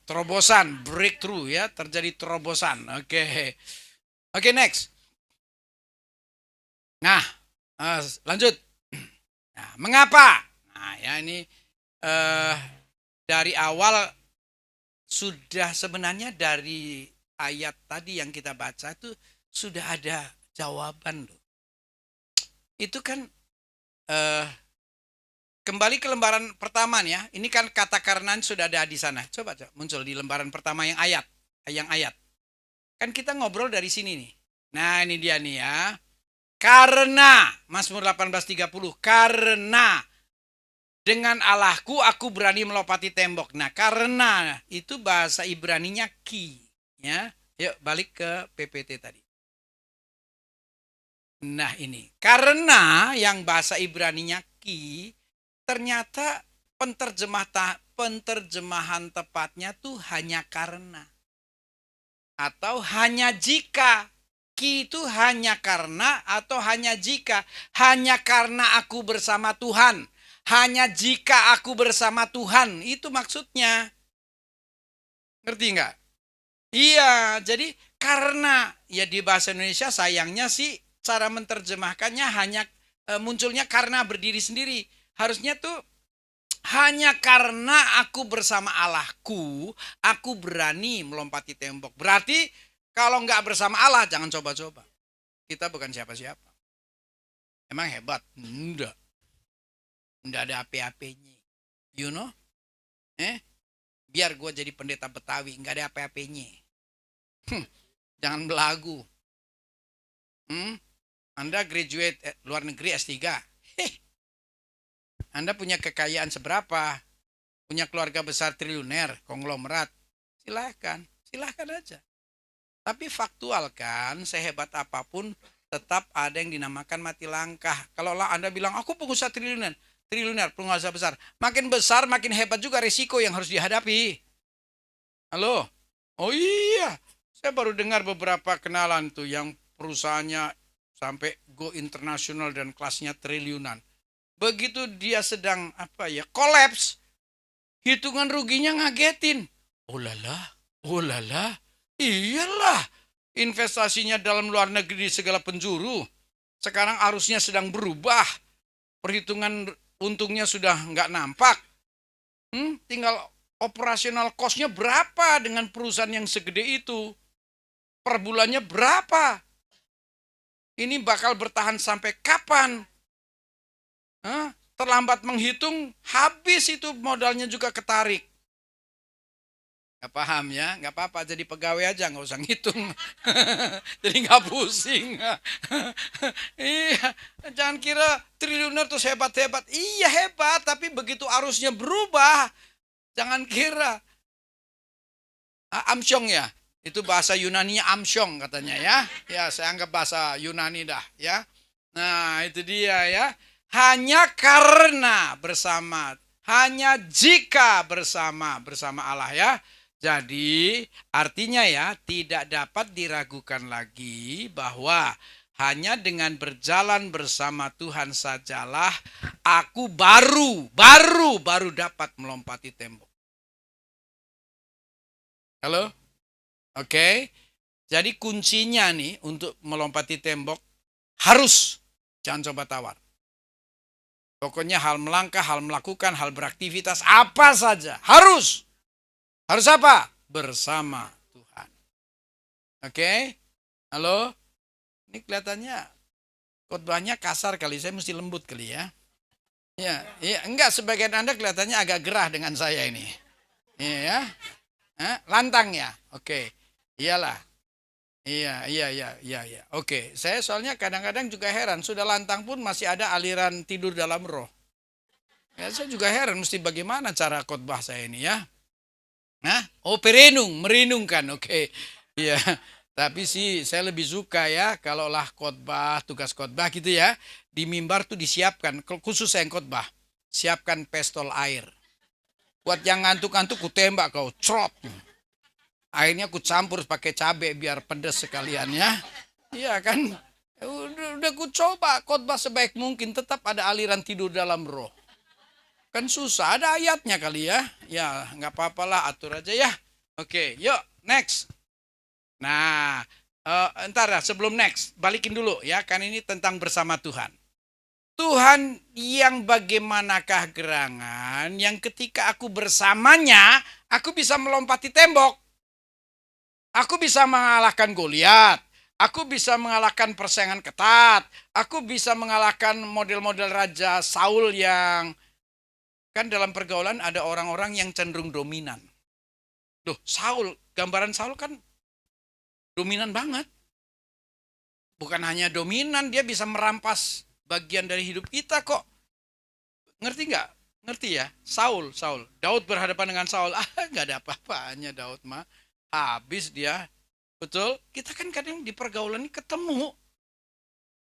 Terobosan, breakthrough ya, terjadi terobosan. Oke, next. Nah, lanjut. Nah, mengapa? Nah, ya ini dari awal sudah sebenarnya dari ayat tadi yang kita baca itu sudah ada jawaban loh. Itu kan kembali ke lembaran pertama nih ya. Ini kan kata karenaan sudah ada di sana. Coba muncul di lembaran pertama yang ayat. Kan kita ngobrol dari sini nih. Nah, ini dia nih ya. Karena Mazmur 18:30, karena dengan Allahku aku berani melompati tembok. Nah, karena itu bahasa Ibraninya ki, ya. Yuk balik ke PPT tadi. Nah, ini. Karena yang bahasa Ibraninya ki, ternyata penterjemahan tepatnya tuh hanya karena. Atau hanya jika. Ki itu hanya karena atau hanya jika. Hanya karena aku bersama Tuhan. Hanya jika aku bersama Tuhan. Itu maksudnya. Ngerti nggak? Iya, jadi karena. Ya di bahasa Indonesia sayangnya sih cara menerjemahkannya hanya munculnya karena berdiri sendiri. Harusnya tuh hanya karena aku bersama Allahku, aku berani melompati tembok. Berarti kalau nggak bersama Allah, jangan coba-coba. Kita bukan siapa-siapa. Emang hebat? Enggak. Enggak ada apa-apanya. You know? Biar gue jadi pendeta Betawi, nggak ada apa-apanya. Jangan belagu. Anda graduate luar negeri S3. Anda punya kekayaan seberapa? Punya keluarga besar triliuner, konglomerat. Silahkan aja. Tapi faktual kan, sehebat apapun tetap ada yang dinamakan mati langkah. Kalau Anda bilang, aku pengusaha triliuner, pengusaha besar. Makin besar, makin hebat juga risiko yang harus dihadapi. Halo? Oh iya, saya baru dengar beberapa kenalan tuh yang perusahaannya sampai go internasional dan kelasnya triliunan. Begitu dia sedang kolaps, hitungan ruginya ngagetin. Oh lala, iyalah, investasinya dalam luar negeri di segala penjuru. Sekarang arusnya sedang berubah. Perhitungan untungnya sudah nggak nampak. Tinggal operasional cost-nya berapa dengan perusahaan yang segede itu? Per bulannya berapa? Ini bakal bertahan sampai kapan? Terlambat menghitung, habis itu modalnya juga ketarik. Gak paham ya, gak apa-apa, jadi pegawai aja, gak usah ngitung. Jadi gak pusing. Iya, jangan kira triliuner terus hebat-hebat. Iya hebat, tapi begitu arusnya berubah, jangan kira. Amsyong ya, itu bahasa Yunaninya amsyong katanya ya. Ya, saya anggap bahasa Yunani dah ya. Nah, itu dia ya. Hanya karena bersama, hanya jika bersama Allah ya. Jadi artinya ya tidak dapat diragukan lagi bahwa hanya dengan berjalan bersama Tuhan sajalah aku baru dapat melompati tembok. Halo? Oke. Jadi kuncinya nih untuk melompati tembok harus. Jangan coba tawar. Pokoknya hal melangkah, hal melakukan, hal beraktivitas, apa saja. Harus. Harus apa? Bersama Tuhan. Oke? Halo? Ini kelihatannya khotbahnya kasar kali. Saya mesti lembut kali ya. Ya, enggak, sebagian Anda kelihatannya agak gerah dengan saya ini. Iya ya. Lantang ya? Oke. Iyalah. Iya. Oke, saya soalnya kadang-kadang juga heran, sudah lantang pun masih ada aliran tidur dalam roh. Ya, saya juga heran mesti bagaimana cara khotbah saya ini ya. Merenungkan. Oke. Iya. Tapi sih saya lebih suka ya kalaulah khotbah, tugas khotbah gitu ya. Di mimbar tuh disiapkan, khusus saya yang khotbah, siapkan pistol air. Buat yang ngantuk-ngantuk ku tembak kau, crot. Airnya ku campur pakai cabai biar pedas sekalian ya. Iya kan? Udah ku coba khotbah sebaik mungkin, tetap ada aliran tidur dalam roh. Kan susah, ada ayatnya kali ya. Ya, nggak apa-apalah, atur aja ya. Oke, yuk, next. Nah, entar ya, sebelum next, balikin dulu ya, kan ini tentang bersama Tuhan. Tuhan yang bagaimanakah gerangan, yang ketika aku bersamanya, aku bisa melompati tembok. Aku bisa mengalahkan Goliat. Aku bisa mengalahkan persaingan ketat. Aku bisa mengalahkan model-model Raja Saul yang kan dalam pergaulan ada orang-orang yang cenderung dominan. Duh, Saul, gambaran Saul kan dominan banget. Bukan hanya dominan, dia bisa merampas bagian dari hidup kita kok. Ngerti nggak? Ngerti ya? Saul. Daud berhadapan dengan Saul. Nggak ada apa-apanya Daud mah. Habis dia. Betul? Kita kan kadang di pergaulan ini ketemu.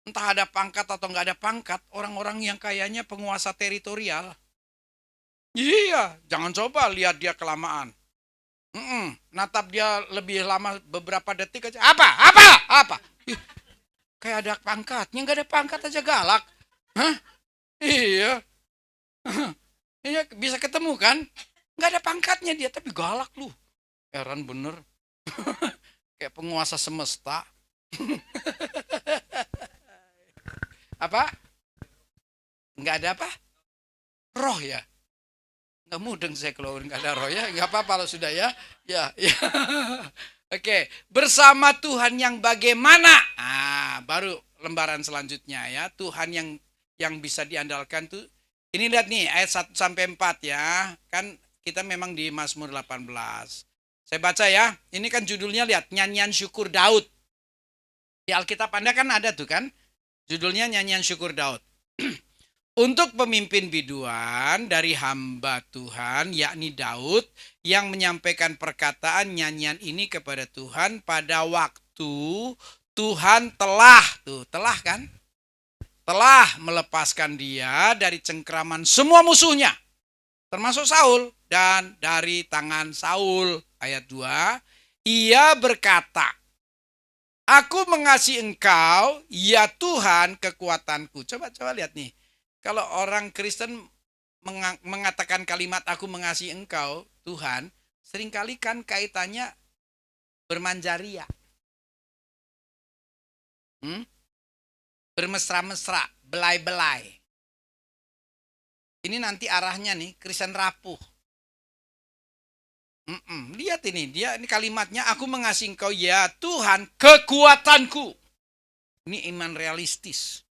Entah ada pangkat atau nggak ada pangkat. Orang-orang yang kayaknya penguasa teritorial. Iya, jangan coba lihat dia kelamaan. Natap dia lebih lama beberapa detik aja. Apa? Kayak ada pangkatnya, nggak ada pangkat aja galak. Hah? Iya. Iya, bisa ketemu kan? Nggak ada pangkatnya dia, tapi galak lu. Heran bener. Kayak penguasa semesta. Apa? Nggak ada apa? Roh ya? Nggak mudeng saya kalau nggak ada roh ya. Nggak apa-apa kalau sudah ya. Ya. Oke, bersama Tuhan yang bagaimana? Baru lembaran selanjutnya ya. Tuhan yang bisa diandalkan tuh. Ini lihat nih ayat 1 sampai 4 ya. Kan kita memang di Mazmur 18. Saya baca ya. Ini kan judulnya lihat, nyanyian syukur Daud. Di Alkitab Anda kan ada tuh kan. Judulnya nyanyian syukur Daud. Untuk pemimpin biduan dari hamba Tuhan, yakni Daud, yang menyampaikan perkataan nyanyian ini kepada Tuhan pada waktu Tuhan telah kan? Telah melepaskan dia dari cengkraman semua musuhnya, termasuk Saul, dan dari tangan Saul. Ayat 2, ia berkata, aku mengasihi engkau, ya Tuhan kekuatanku. Coba lihat nih. Kalau orang Kristen mengatakan kalimat aku mengasihi engkau, Tuhan, seringkali kan kaitannya bermanjaria. Bermesra-mesra, belai-belai. Ini nanti arahnya nih, Kristen rapuh. Lihat ini kalimatnya, aku mengasihi engkau ya Tuhan kekuatanku. Ini iman realistis.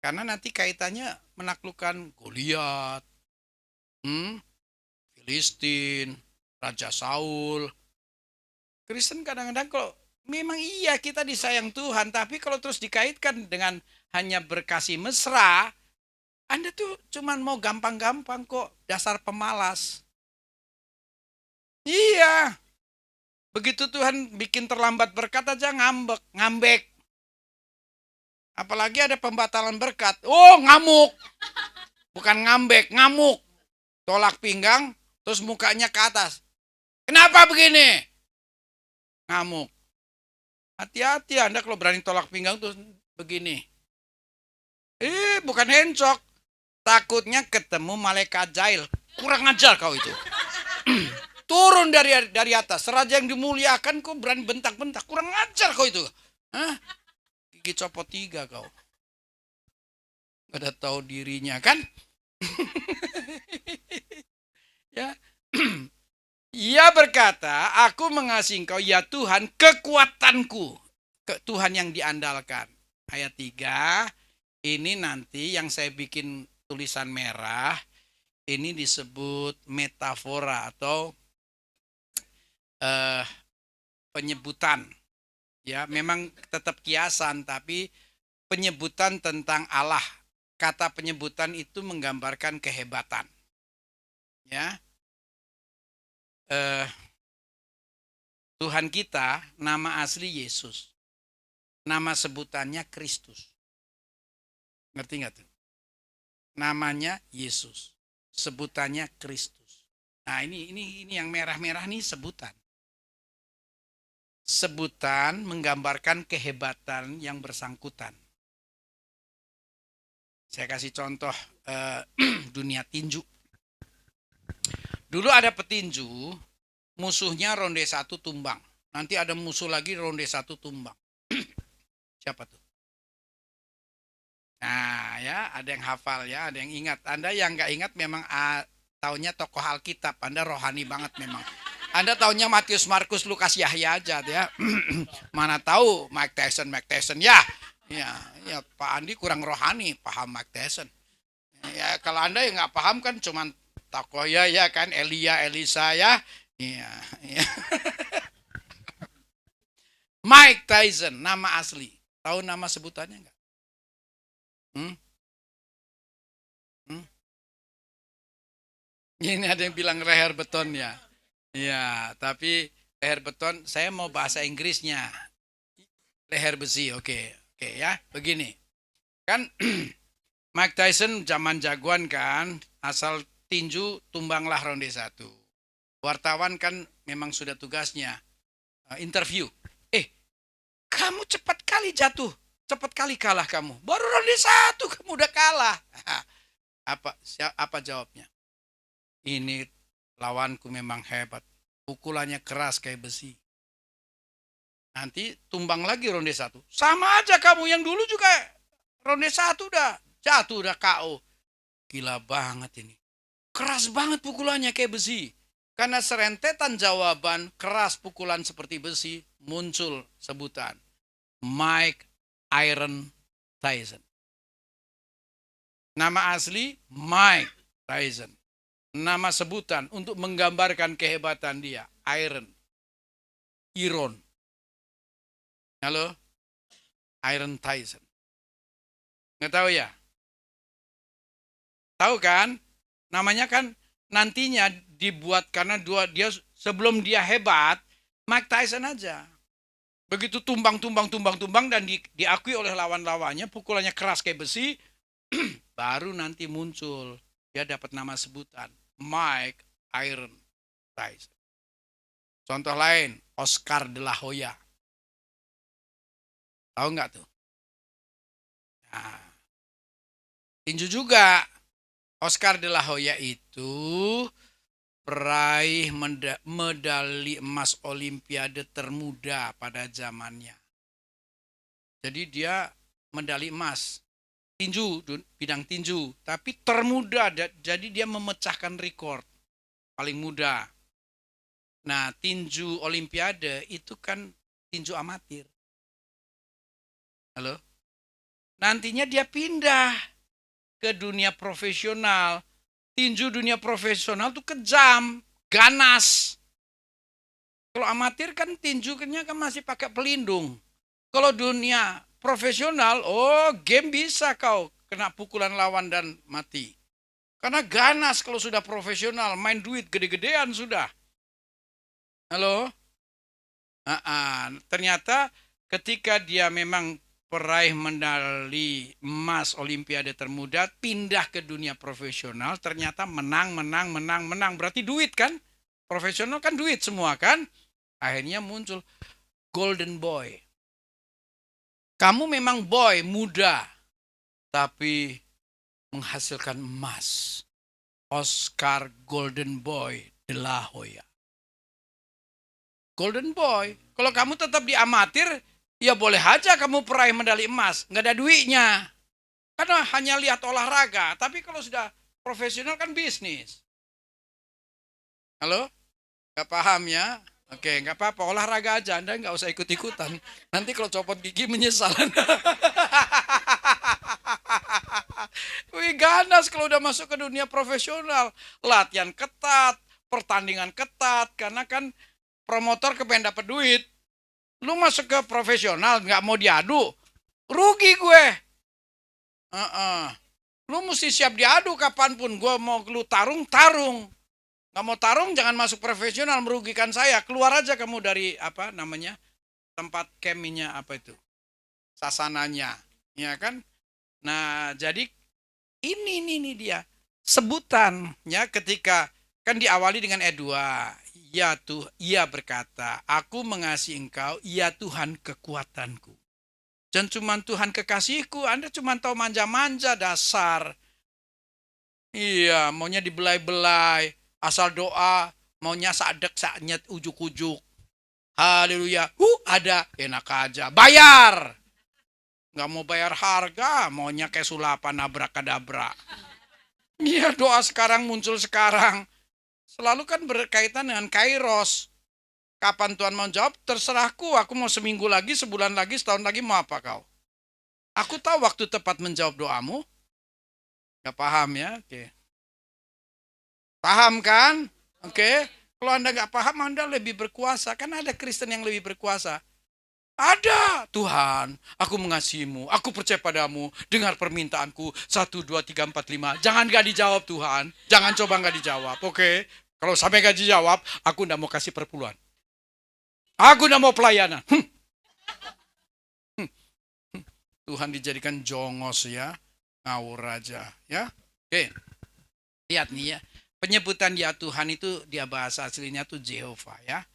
Karena nanti kaitannya menaklukkan Goliat, Filistin, Raja Saul. Kristen kadang-kadang kalau memang iya kita disayang Tuhan, tapi kalau terus dikaitkan dengan hanya berkasih mesra, Anda tuh cuman mau gampang-gampang kok, dasar pemalas. Iya. Begitu Tuhan bikin terlambat berkat aja ngambek. Apalagi ada pembatalan berkat. Oh, ngamuk. Bukan ngambek, ngamuk. Tolak pinggang, terus mukanya ke atas. Kenapa begini? Ngamuk. Hati-hati Anda kalau berani tolak pinggang terus begini. Bukan hencok. Takutnya ketemu malaikat jahil. Kurang ajar kau itu. turun dari atas. Raja yang dimuliakan kok berani bentak-bentak. Kurang ajar kau itu. Hah? Gigi copot 3 kau. Ada tahu dirinya kan? Ya. Ia berkata, aku mengasihi engkau ya Tuhan, kekuatanku. Tuhan yang diandalkan. Ayat 3, ini nanti yang saya bikin tulisan merah, ini disebut metafora atau penyebutan. Ya, memang tetap kiasan, tapi penyebutan tentang Allah. Kata penyebutan itu menggambarkan kehebatan. Ya, Tuhan kita nama asli Yesus, nama sebutannya Kristus. Ngerti nggak tuh? Namanya Yesus, sebutannya Kristus. Nah ini yang merah-merah nih sebutan. Sebutan menggambarkan kehebatan yang bersangkutan. Saya kasih contoh dunia tinju. Dulu ada petinju, musuhnya ronde 1 tumbang. Nanti ada musuh lagi ronde 1 tumbang. Siapa tuh? Nah ya, ada yang hafal ya, ada yang ingat. Anda yang nggak ingat memang taunya tokoh Alkitab. Anda rohani banget memang. Anda taunya Matius, Markus, Lukas, Yahya aja ya. Mana tahu Mike Tyson ya. Ya Pak Andi kurang rohani, paham Mike Tyson. Ya kalau Anda yang nggak paham kan cuman tokoh ya kan, Elia, Elisa ya. Iya. Mike Tyson, nama asli. Tahu nama sebutannya nggak? Ini ada yang bilang leher beton ya. Ya, tapi leher beton, saya mau bahasa Inggrisnya. Leher besi, oke ya. Begini, kan Mike Tyson zaman jagoan kan, asal tinju tumbanglah ronde 1. Wartawan kan memang sudah tugasnya interview. Kamu cepat kali jatuh, cepat kali kalah kamu. Baru ronde 1 kamu udah kalah. Apa jawabnya? Ini lawanku memang hebat. Pukulannya keras kayak besi. Nanti tumbang lagi ronde 1. Sama aja kamu yang dulu juga ronde 1 udah jatuh, udah KO. Gila banget ini. Keras banget pukulannya kayak besi. Karena serentetan jawaban keras pukulan seperti besi, muncul sebutan Mike Iron Tyson. Nama asli Mike Tyson. Nama sebutan untuk menggambarkan kehebatan dia, Iron. Halo? Iron Tyson. Nggak tahu ya? Tahu kan? Namanya kan nantinya dibuat karena dia sebelum dia hebat, Mike Tyson aja. Begitu tumbang dan diakui oleh lawan-lawannya, pukulannya keras kayak besi, baru nanti muncul. Dia dapat nama sebutan, Mike Iron Tyson. Contoh lain, Oscar de la Hoya. Tahu nggak tuh? Nah, tinju juga. Oscar de la Hoya itu peraih medali emas Olimpiade termuda pada zamannya. Jadi dia medali emas. Tinju, bidang tinju, tapi termuda, jadi dia memecahkan rekor paling muda. Nah, tinju Olimpiade itu kan tinju amatir. Halo? Nantinya dia pindah ke dunia profesional. Tinju dunia profesional tuh kejam, ganas. Kalau amatir kan tinjunya kan masih pakai pelindung. Kalau dunia profesional, game bisa kau kena pukulan lawan dan mati. Karena ganas kalau sudah profesional, main duit gede-gedean sudah. Halo? Ternyata ketika dia memang peraih medali emas Olimpiade termuda, pindah ke dunia profesional, ternyata menang. Berarti duit kan? Profesional kan duit semua kan? Akhirnya muncul Golden Boy. Kamu memang boy, muda, tapi menghasilkan emas. Oscar Golden Boy de la Hoya. golden boy. Kalau kamu tetap di amatir, ya boleh aja kamu peraih medali emas. Nggak ada duitnya. Karena hanya lihat olahraga. Tapi kalau sudah profesional kan bisnis. Halo? Nggak paham ya? Oke, nggak apa-apa. Olahraga aja. Anda nggak usah ikut-ikutan. Nanti kalau copot gigi menyesal. Wih, ganas kalau udah masuk ke dunia profesional. Latihan ketat, pertandingan ketat. Karena kan promotor kepengen dapat duit. Lu masuk ke profesional, nggak mau diadu. Rugi gue. Lu mesti siap diadu kapanpun. Gue mau lu tarung, tarung. Nggak mau tarung, jangan masuk profesional, merugikan saya. Keluar aja kamu dari apa namanya tempat campingnya apa itu, sasananya, ya kan? Nah, jadi ini dia sebutannya ketika kan diawali dengan E2. Ya tuh, ia berkata, aku mengasihi engkau, ya Tuhan kekuatanku. Dan cuma Tuhan kekasihku, Anda cuma tahu manja-manja dasar. Iya, maunya dibelai-belai, asal doa, maunya sadek saknyet ujuk-ujuk. Haleluya, ada, enak aja, bayar. Nggak mau bayar harga, maunya kayak sulapan abrak-kadabrak. Iya, doa sekarang muncul sekarang. Selalu kan berkaitan dengan kairos. Kapan Tuhan mau jawab, terserahku. Aku mau seminggu lagi, sebulan lagi, setahun lagi, mau apa kau? Aku tahu waktu tepat menjawab doamu. Gak paham ya? Oke. Paham kan? Oke. Kalau Anda gak paham, Anda lebih berkuasa. Kan ada Kristen yang lebih berkuasa. Ada, Tuhan, aku mengasihimu, aku percaya padamu, dengar permintaanku, 1, 2, 3, 4, 5. Jangan gak dijawab Tuhan, jangan coba gak dijawab, oke? Kalau sampai gak dijawab, aku gak mau kasih perpuluhan. Aku gak mau pelayanan. Tuhan dijadikan jongos ya, ngawur aja ya. Oke, lihat nih ya, penyebutan ya Tuhan itu dia bahasa aslinya tuh Jehovah ya.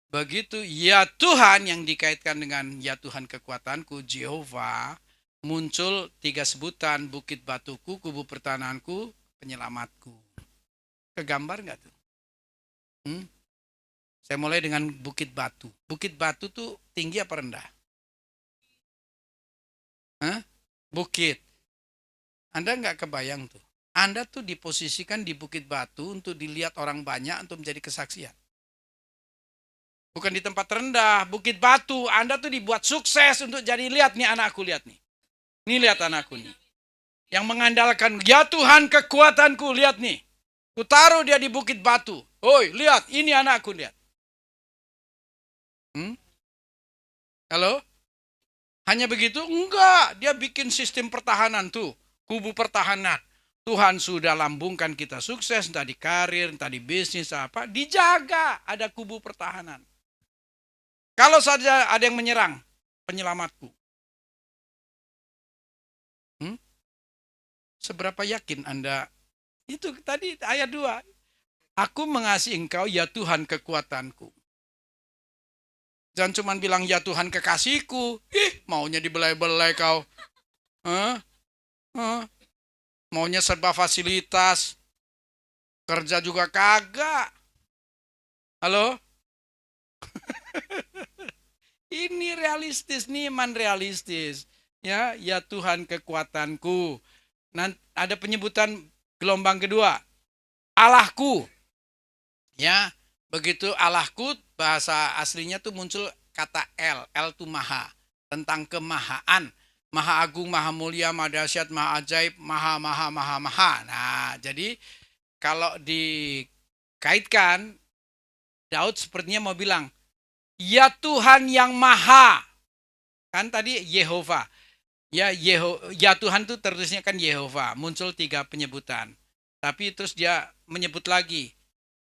Begitu ya Tuhan yang dikaitkan dengan ya Tuhan kekuatanku, Jehovah, muncul 3 sebutan, bukit batuku, kubu pertahananku, penyelamatku. Kegambar nggak tuh? Saya mulai dengan bukit batu. Bukit batu tuh tinggi apa rendah? Bukit. Anda nggak kebayang tuh. Anda tuh diposisikan di bukit batu untuk dilihat orang banyak untuk menjadi kesaksian. Bukan di tempat rendah, bukit batu. Anda tuh dibuat sukses untuk jadi, lihat nih anakku, lihat nih. Nih lihat anakku nih. Yang mengandalkan, ya Tuhan kekuatanku, lihat nih. Ku taruh dia di bukit batu. Oi, lihat, ini anakku, lihat. Halo? Hanya begitu? Enggak, dia bikin sistem pertahanan tuh. Kubu pertahanan. Tuhan sudah lambungkan kita sukses, entah di karir, entah di bisnis, apa. Dijaga, ada kubu pertahanan. Kalau saja ada yang menyerang, penyelamatku. Seberapa yakin Anda? Itu tadi ayat 2. Aku mengasihi engkau, ya Tuhan kekuatanku. Jangan cuma bilang, ya Tuhan kekasihku. Maunya dibelai-belai kau. Maunya serba fasilitas. Kerja juga kagak. Halo? Ini realistis, nih iman realistis. Ya Tuhan kekuatanku. Nanti ada penyebutan gelombang kedua. Allahku. Ya, begitu Allahku, bahasa aslinya tuh muncul kata El. El itu maha. Tentang kemahaan. Maha agung, maha mulia, maha dahsyat, maha ajaib, maha. Nah, jadi kalau dikaitkan, Daud sepertinya mau bilang, ya Tuhan yang maha. Kan tadi Yehova. Ya Tuhan itu tertulisnya kan Yehova. Muncul 3 penyebutan. Tapi terus dia menyebut lagi.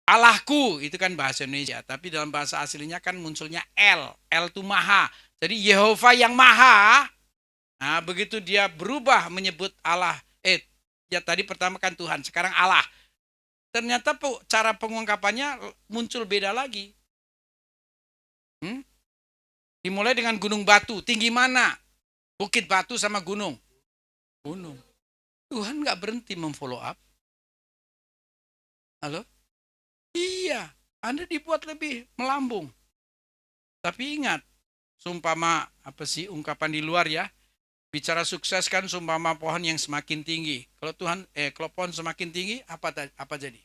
Allahku, itu kan bahasa Indonesia. Tapi dalam bahasa aslinya kan munculnya El. El itu maha. Jadi Yehova yang maha. Nah, begitu dia berubah menyebut Allah. Ya tadi pertama kan Tuhan, sekarang Allah. Ternyata cara pengungkapannya muncul beda lagi. Dimulai dengan gunung batu. Tinggi mana? Bukit batu sama gunung. Gunung. Tuhan nggak berhenti memfollow up. Halo? Iya. Anda dibuat lebih melambung. Tapi ingat, sumpama apa sih ungkapan di luar ya? Bicara sukses kan sumpama pohon yang semakin tinggi. Kalau pohon semakin tinggi, apa jadi?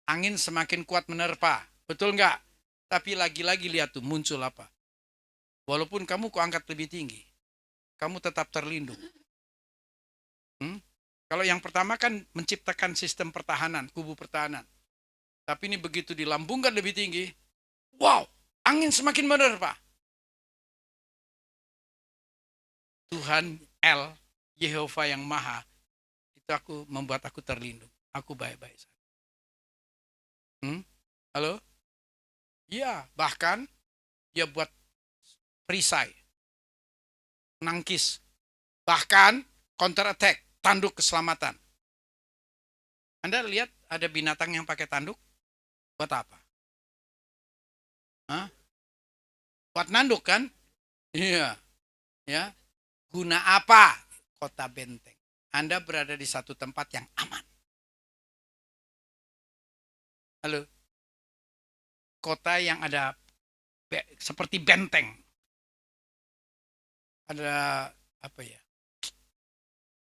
Angin semakin kuat menerpa. Betul nggak? Tapi lagi-lagi lihat tuh muncul apa? Walaupun kamu kuangkat lebih tinggi, kamu tetap terlindung. Kalau yang pertama kan menciptakan sistem pertahanan, kubu pertahanan. Tapi ini begitu dilambungkan lebih tinggi, wow, angin semakin menerpa. Tuhan El, Yehova yang Maha, itu membuat aku terlindung. Aku baik-baik saja. Halo? Ya, bahkan dia buat perisai, menangkis, bahkan counter attack, tanduk keselamatan. Anda lihat ada binatang yang pakai tanduk, buat apa? Hah? Buat nanduk kan? Iya, ya. Guna apa? Kota benteng. Anda berada di satu tempat yang aman. Halo? Kota yang ada seperti benteng. Ada apa ya?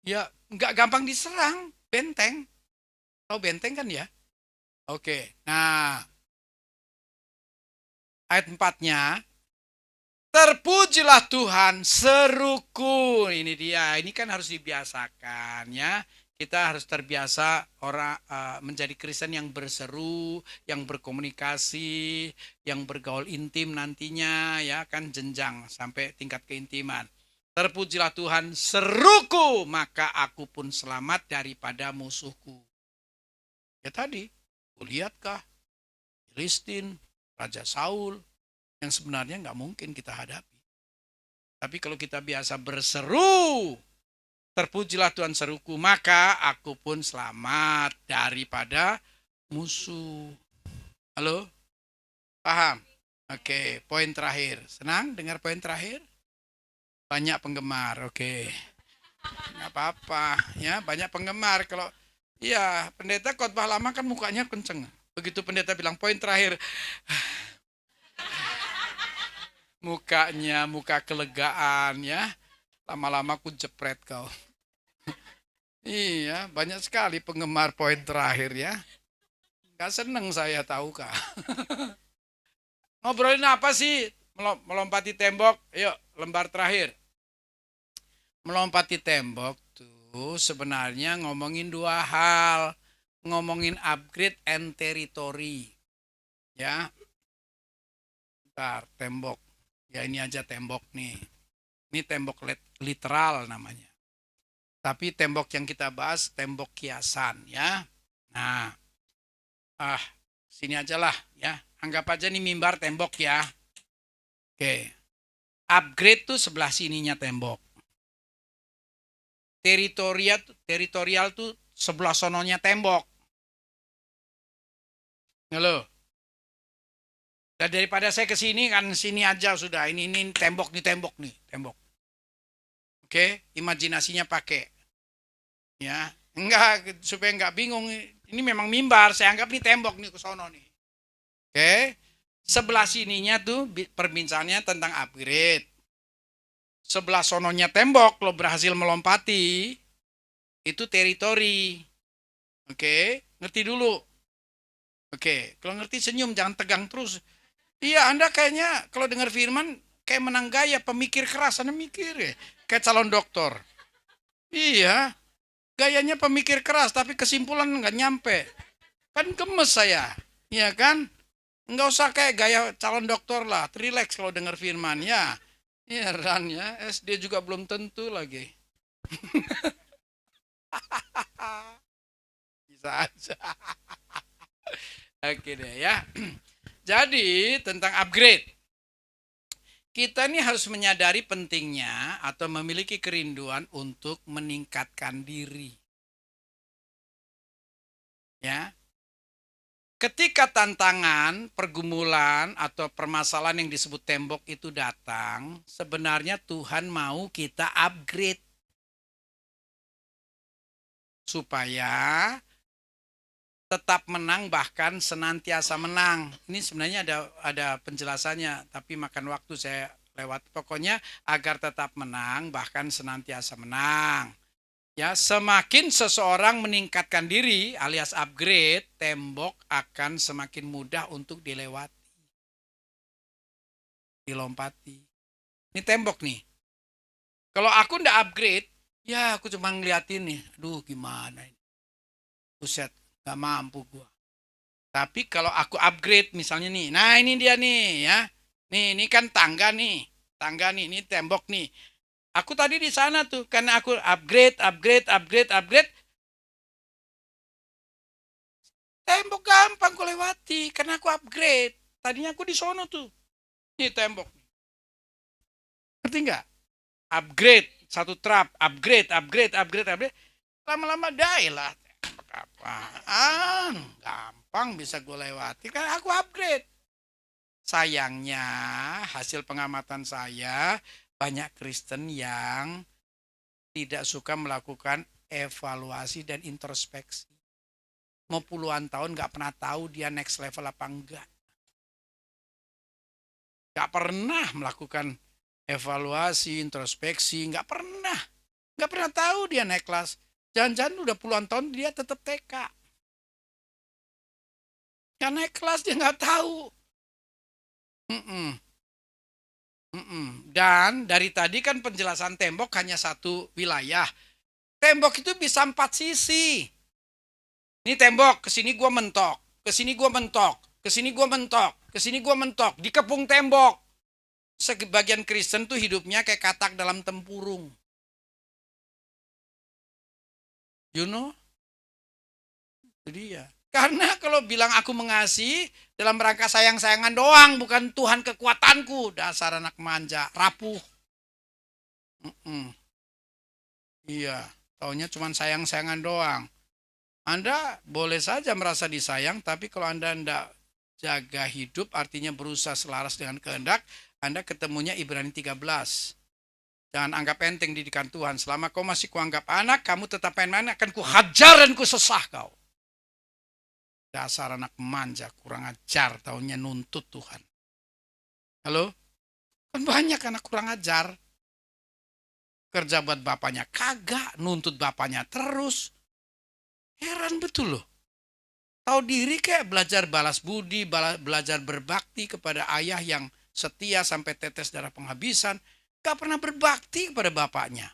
Ya, nggak gampang diserang, benteng. Tahu benteng kan ya? Oke, nah ayat 4-nya, terpujilah Tuhan seruku. Ini dia, ini kan harus dibiasakan ya. Kita harus terbiasa menjadi Kristen yang berseru, yang berkomunikasi, yang bergaul intim nantinya ya kan, jenjang sampai tingkat keintiman. Terpujilah Tuhan seruku, maka aku pun selamat daripada musuhku. Ya tadi, lihatkah Filistin, Raja Saul, yang sebenarnya nggak mungkin kita hadapi. Tapi kalau kita biasa berseru, terpujilah Tuhan seruku, maka aku pun selamat daripada musuh. Halo? Paham? Oke, poin terakhir. Senang dengar poin terakhir? Banyak penggemar, oke. Nggak apa-apa, ya banyak penggemar. Kalau iya, pendeta khotbah lama kan mukanya kenceng. Begitu pendeta bilang poin terakhir, mukanya muka kelegaan ya. Lama-lama aku jepret kau. Iya, banyak sekali penggemar poin terakhir ya. Gak seneng saya tahu kak. Ngobrolin apa sih? Melompati tembok. Yuk, lembar terakhir. Melompati tembok tuh sebenarnya ngomongin dua hal. Ngomongin upgrade and territory. Ya. Bentar, tembok. Ya ini aja tembok nih. Ini tembok literal namanya. Tapi tembok yang kita bahas tembok kiasan ya. Nah, sini aja lah ya. Anggap aja nih mimbar tembok ya. Oke. Upgrade tuh sebelah sininya tembok. Teritorial tuh sebelah sononya tembok. Halo. Dan daripada saya ke sini kan sini aja sudah. Ini tembok nih, tembok. Oke, imajinasinya pakai. Ya, enggak supaya enggak bingung. Ini memang mimbar, saya anggap nih tembok nih ke sono nih. Oke. Sebelah sininya tuh perbincangannya tentang upgrade. Sebelah sononya tembok, lo berhasil melompati, itu teritori. Oke, ngerti dulu. Oke, kalau ngerti senyum, jangan tegang terus. Iya, Anda kayaknya kalau dengar firman, kayak menang gaya, pemikir keras. Anda mikir ya, kayak calon dokter. Iya, gayanya pemikir keras, tapi kesimpulan nggak nyampe. Kan gemes saya, iya kan? Nggak usah kayak gaya calon dokter lah, relax kalau dengar firman ya. Iya, Ran ya, SD juga belum tentu lagi. Bisa aja. Oke deh ya. Jadi tentang upgrade. Kita ini harus menyadari pentingnya atau memiliki kerinduan untuk meningkatkan diri. Ya. Ketika tantangan, pergumulan atau permasalahan yang disebut tembok itu datang, sebenarnya Tuhan mau kita upgrade supaya tetap menang bahkan senantiasa menang. Ini sebenarnya ada penjelasannya, tapi makan waktu saya lewat. Pokoknya agar tetap menang bahkan senantiasa menang. Ya, semakin seseorang meningkatkan diri alias upgrade, tembok akan semakin mudah untuk dilewati, dilompati. Ini tembok nih. Kalau aku ndak upgrade, ya aku cuma ngeliatin nih. Aduh, gimana ini? Buset, nggak mampu gua. Tapi kalau aku upgrade misalnya nih, nah ini dia nih ya. Nih, ini kan tangga nih. Tangga nih, ini tembok nih. Aku tadi di sana tuh karena aku upgrade. Tembok gampang ku lewati karena aku upgrade. Tadinya aku di sono tuh. Ini tembok. Ngerti nggak? Upgrade satu trap, upgrade. Lama-lama dailah. Apaan? Gampang bisa gue lewati karena aku upgrade. Sayangnya hasil pengamatan saya banyak Kristen yang tidak suka melakukan evaluasi dan introspeksi. Mau puluhan tahun nggak pernah tahu dia next level apa enggak. Nggak pernah melakukan evaluasi, introspeksi, nggak pernah. Nggak pernah tahu dia naik kelas. Jangan-jangan udah puluhan tahun dia tetap TK. Nggak naik kelas dia nggak tahu. Dan dari tadi kan penjelasan tembok hanya satu wilayah. Tembok itu bisa 4 sisi. Ini tembok, kesini gua mentok, kesini gua mentok, kesini gua mentok, kesini gua mentok, dikepung tembok. Sebagian Kristen tuh hidupnya kayak katak dalam tempurung. You know? Jadi ya. Karena kalau bilang aku mengasihi dalam rangka sayang-sayangan doang, bukan Tuhan kekuatanku. Dasar anak manja, rapuh. Iya, taunya cuma sayang-sayangan doang. Anda boleh saja merasa disayang, tapi kalau Anda tidak jaga hidup, artinya berusaha selaras dengan kehendak, Anda ketemunya Ibrani 13. Jangan anggap enteng didikan Tuhan. Selama kau masih kuanggap anak, kamu tetap main-main, akan kuhajar dan kusesah kau. Dasar anak manja, kurang ajar, taunya nuntut Tuhan. Halo? Kan banyak anak kurang ajar. Kerja buat bapaknya kagak, nuntut bapaknya terus. Heran betul loh. Tahu diri kayak belajar balas budi, belajar berbakti kepada ayah yang setia sampai tetes darah penghabisan. Gak pernah berbakti kepada bapaknya.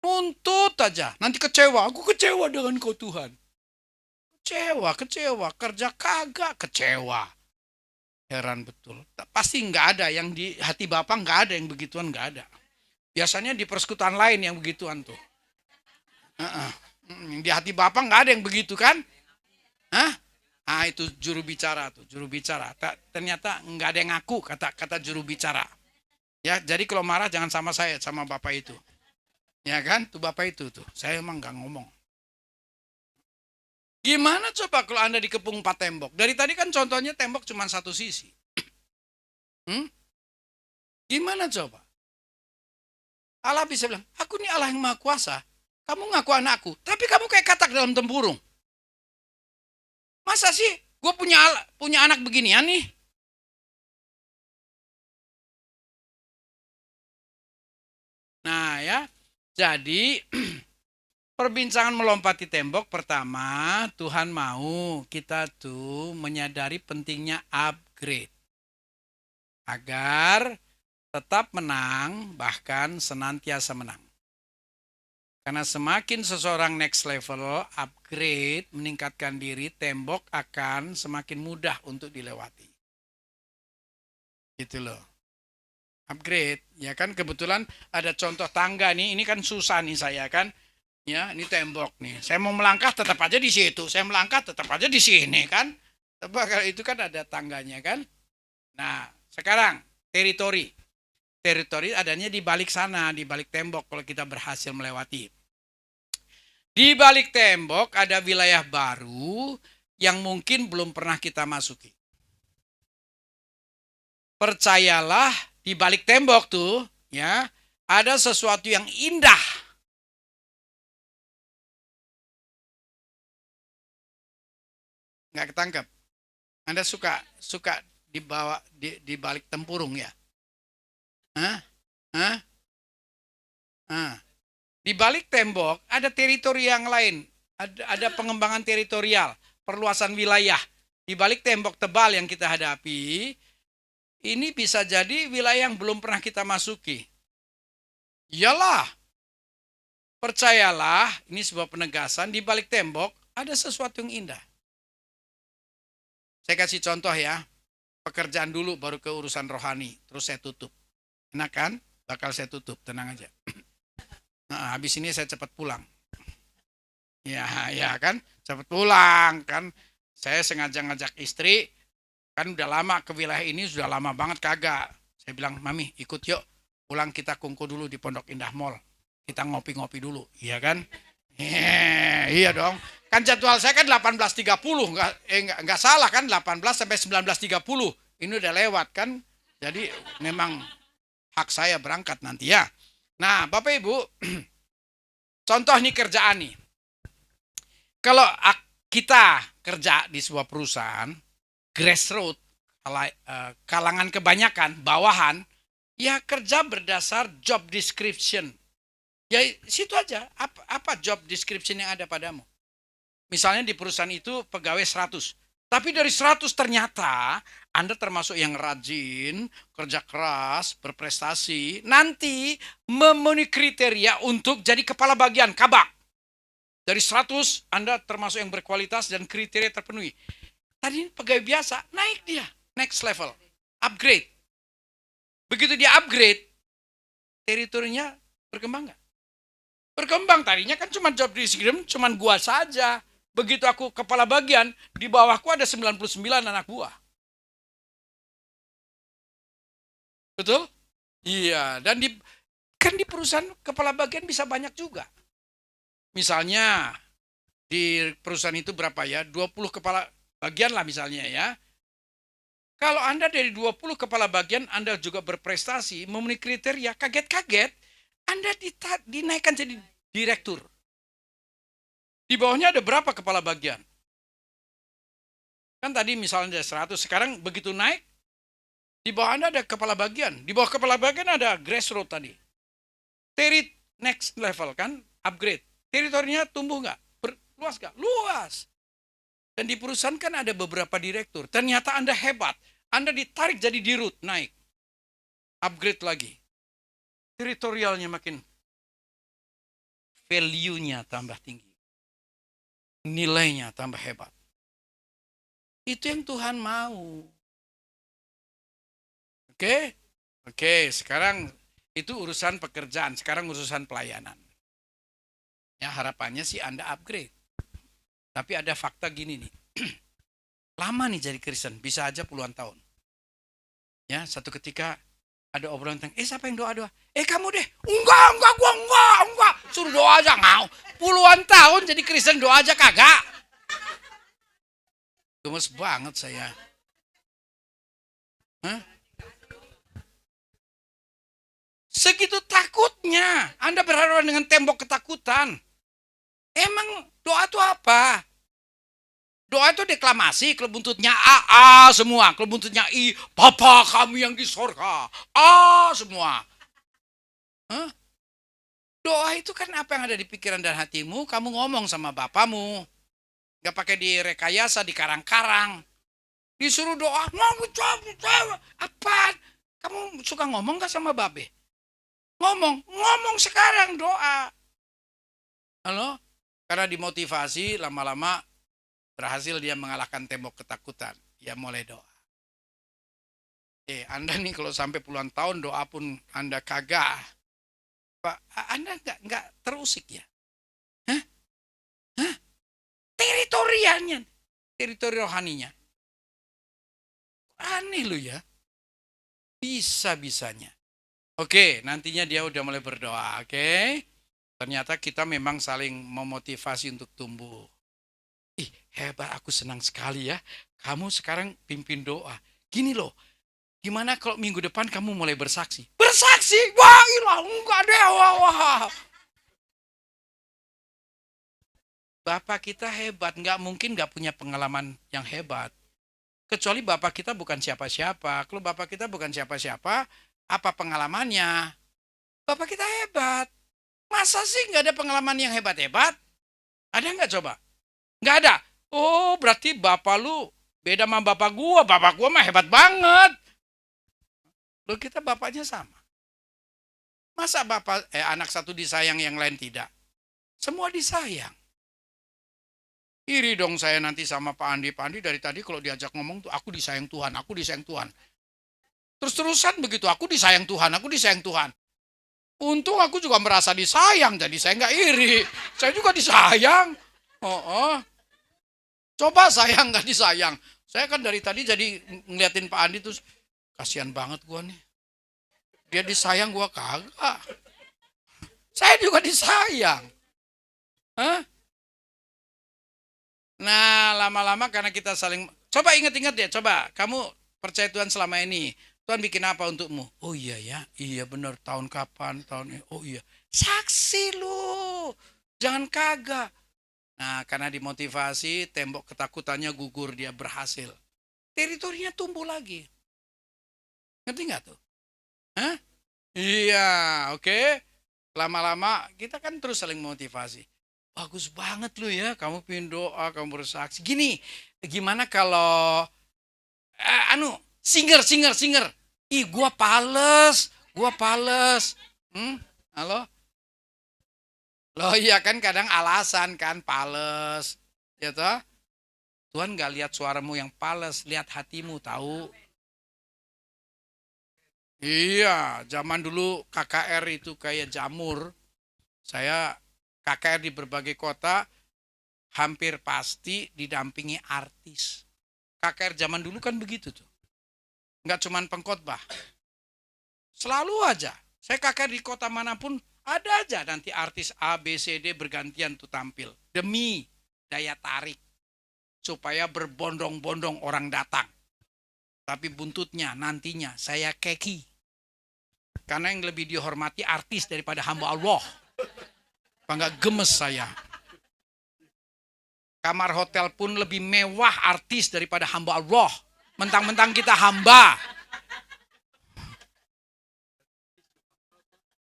Nuntut aja, nanti kecewa. Aku kecewa dengan kau Tuhan. Kecewa, kerja kagak kecewa. Heran betul. Pasti nggak ada yang di hati bapak nggak ada yang begituan, nggak ada. Biasanya di persekutuan lain yang begituan tuh. Di hati bapak nggak ada yang begitu kan? Hah? Ah itu juru bicara tuh, juru bicara. Ternyata nggak ada yang ngaku kata juru bicara. Ya, jadi kalau marah jangan sama saya, sama bapak itu. Ya kan? Tuh bapak itu tuh. Saya emang nggak ngomong. Gimana coba kalau Anda dikepung 4 tembok? Dari tadi kan contohnya tembok cuma satu sisi. Gimana coba? Allah bisa bilang, aku ini Allah yang maha kuasa. Kamu ngaku anakku, tapi kamu kayak katak dalam tempurung. Masa sih gue punya anak beginian nih? Nah ya, jadi perbincangan melompati tembok pertama, Tuhan mau kita tuh menyadari pentingnya upgrade. Agar tetap menang, bahkan senantiasa menang. Karena semakin seseorang next level, upgrade, meningkatkan diri, tembok akan semakin mudah untuk dilewati. Gitu loh. Upgrade, ya kan kebetulan ada contoh tangga nih, ini kan susah nih saya kan. Ya, ini tembok nih. Saya mau melangkah tetap aja di situ, saya melangkah tetap aja di sini kan. Tapi itu kan ada tangganya kan. Nah, sekarang teritori. Teritori adanya di balik sana, di balik tembok kalau kita berhasil melewati. Di balik tembok ada wilayah baru yang mungkin belum pernah kita masuki. Percayalah, di balik tembok tuh, ya, ada sesuatu yang indah. Nggak ketangkep. Anda suka dibawa di balik tempurung ya? Hah? Hah? Hah? Di balik tembok ada teritori yang lain. Ada pengembangan teritorial, perluasan wilayah. Di balik tembok tebal yang kita hadapi, ini bisa jadi wilayah yang belum pernah kita masuki. Iyalah, percayalah, ini sebuah penegasan, di balik tembok ada sesuatu yang indah. Saya kasih contoh ya, pekerjaan dulu baru ke urusan rohani, terus saya tutup. Enak kan? Bakal saya tutup, tenang aja. Nah, habis ini saya cepat pulang. Ya kan, cepat pulang kan. Saya sengaja ngajak istri, kan udah lama ke wilayah ini, sudah lama banget kagak. Saya bilang, Mami ikut yuk, pulang kita kungku dulu di Pondok Indah Mall. Kita ngopi-ngopi dulu, iya kan? Iya dong. Kan jadwal saya kan 18.30, nggak salah kan, 18 sampai 19.30. Ini udah lewat kan. Jadi memang hak saya berangkat nanti ya. Nah, Bapak Ibu, contoh nih kerjaan nih. Kalau kita kerja di sebuah perusahaan, grassroots, kalangan kebanyakan, bawahan, ya kerja berdasar job description. Ya situ aja, apa job description yang ada padamu. Misalnya di perusahaan itu pegawai 100. Tapi dari 100 ternyata Anda termasuk yang rajin, kerja keras, berprestasi, nanti memenuhi kriteria untuk jadi kepala bagian, kabak. Dari 100 Anda termasuk yang berkualitas dan kriteria terpenuhi. Tadi pegawai biasa, naik dia, next level, upgrade. Begitu dia upgrade, teritorinya berkembang nggak? Berkembang, tadinya kan cuma job description, cuma gua saja. Begitu aku kepala bagian, di bawahku ada 99 anak buah. Betul? Iya, dan kan di perusahaan kepala bagian bisa banyak juga. Misalnya di perusahaan itu berapa ya? 20 kepala bagian lah misalnya ya. Kalau Anda dari 20 kepala bagian, Anda juga berprestasi, memenuhi kriteria, kaget-kaget, Anda dinaikkan jadi direktur. Di bawahnya ada berapa kepala bagian? Kan tadi misalnya ada 100, sekarang begitu naik, di bawah Anda ada kepala bagian. Di bawah kepala bagian ada grassroots tadi. Next level kan, upgrade. Teritorinya tumbuh nggak? Luas nggak? Luas. Dan di perusahaan kan ada beberapa direktur. Ternyata Anda hebat. Anda ditarik jadi dirut, naik. Upgrade lagi. Teritorialnya makin, value-nya tambah tinggi. Nilainya tambah hebat. Itu yang Tuhan mau. Oke, sekarang itu urusan pekerjaan, sekarang urusan pelayanan. Ya, harapannya sih Anda upgrade. Tapi ada fakta gini nih. Lama nih jadi Kristen, bisa aja puluhan tahun. Ya, satu ketika ada obrolan tentang, siapa yang doa-doa? Kamu deh. Enggak, gua enggak. Suruh doa aja, ngau. Puluhan tahun jadi Kristen, doa aja kagak. Gemes banget saya. Hah? Segitu takutnya. Anda berhadapan dengan tembok ketakutan. Emang doa itu apa? Doa itu deklamasi, kelebuntutnya A semua, kelebuntutnya I, Bapa kami yang di sorga, A semua. Hah? Doa itu kan apa yang ada di pikiran dan hatimu, kamu ngomong sama bapamu. Gak pakai direkayasa, dikarang-karang. Disuruh doa, apa? Kamu suka ngomong gak sama babe? Ngomong sekarang doa. Halo? Karena dimotivasi, lama-lama berhasil dia mengalahkan tembok ketakutan. Dia mulai doa. Anda nih kalau sampai puluhan tahun doa pun Anda kagak. Pak, Anda nggak terusik ya? Hah? Teritorialnya, teritori rohaninya. Aneh lu ya. Bisa-bisanya. Oke, nantinya dia udah mulai berdoa, oke? Ternyata kita memang saling memotivasi untuk tumbuh. Hebat, aku senang sekali ya. Kamu sekarang pimpin doa. Gini loh, gimana kalau minggu depan kamu mulai bersaksi? Bersaksi? Wah, ilah, enggak deh, wah. Bapak kita hebat, nggak mungkin nggak punya pengalaman yang hebat. Kecuali bapak kita bukan siapa-siapa. Kalau bapak kita bukan siapa-siapa, apa pengalamannya? Bapak kita hebat. Masa sih nggak ada pengalaman yang hebat-hebat? Ada nggak coba? Nggak ada. Oh, berarti bapak lu beda sama bapak gua. Bapak gua mah hebat banget. Loh, kita bapaknya sama. Masa anak satu disayang yang lain tidak? Semua disayang. Iri dong saya nanti sama Pak Andi. Pak Andi dari tadi kalau diajak ngomong tuh aku disayang Tuhan, aku disayang Tuhan. Terus-terusan begitu, aku disayang Tuhan, aku disayang Tuhan. Untung aku juga merasa disayang, jadi saya nggak iri. Saya juga disayang. Oh. Coba sayang nggak disayang. Saya kan dari tadi jadi ngeliatin Pak Andi terus kasihan banget gua nih. Dia disayang, gua kagak. Saya juga disayang. Hah? Nah, lama-lama karena kita saling... Coba ingat-ingat deh, coba. Kamu percaya Tuhan selama ini. Tuhan bikin apa untukmu? Oh iya ya, iya benar. Tahun kapan? Tahun ini. Oh iya. Saksi lu. Jangan kagak. Nah, karena dimotivasi, tembok ketakutannya gugur, dia berhasil. Teritorinya tumbuh lagi. Ngerti nggak tuh? Hah? Iya, oke. Lama-lama kita kan terus saling motivasi. Bagus banget lu ya, kamu pingin doa, kamu bersaksi. Gini, gimana kalau singer. Ih, gua pales. Halo? Loh iya kan kadang alasan kan pales. Ya toh? Tuhan gak lihat suaramu yang pales, lihat hatimu tahu. Iya, zaman dulu KKR itu kayak jamur. Saya KKR di berbagai kota hampir pasti didampingi artis. KKR zaman dulu kan begitu tuh. Nggak cuman pengkhotbah. Selalu aja. Saya KKR di kota manapun ada aja nanti artis A, B, C, D bergantian tuh tampil. Demi daya tarik. Supaya berbondong-bondong orang datang. Tapi buntutnya nantinya saya keki. Karena yang lebih dihormati artis daripada hamba Allah. Bangga gemes saya. Kamar hotel pun lebih mewah artis daripada hamba Allah. Mentang-mentang kita hamba.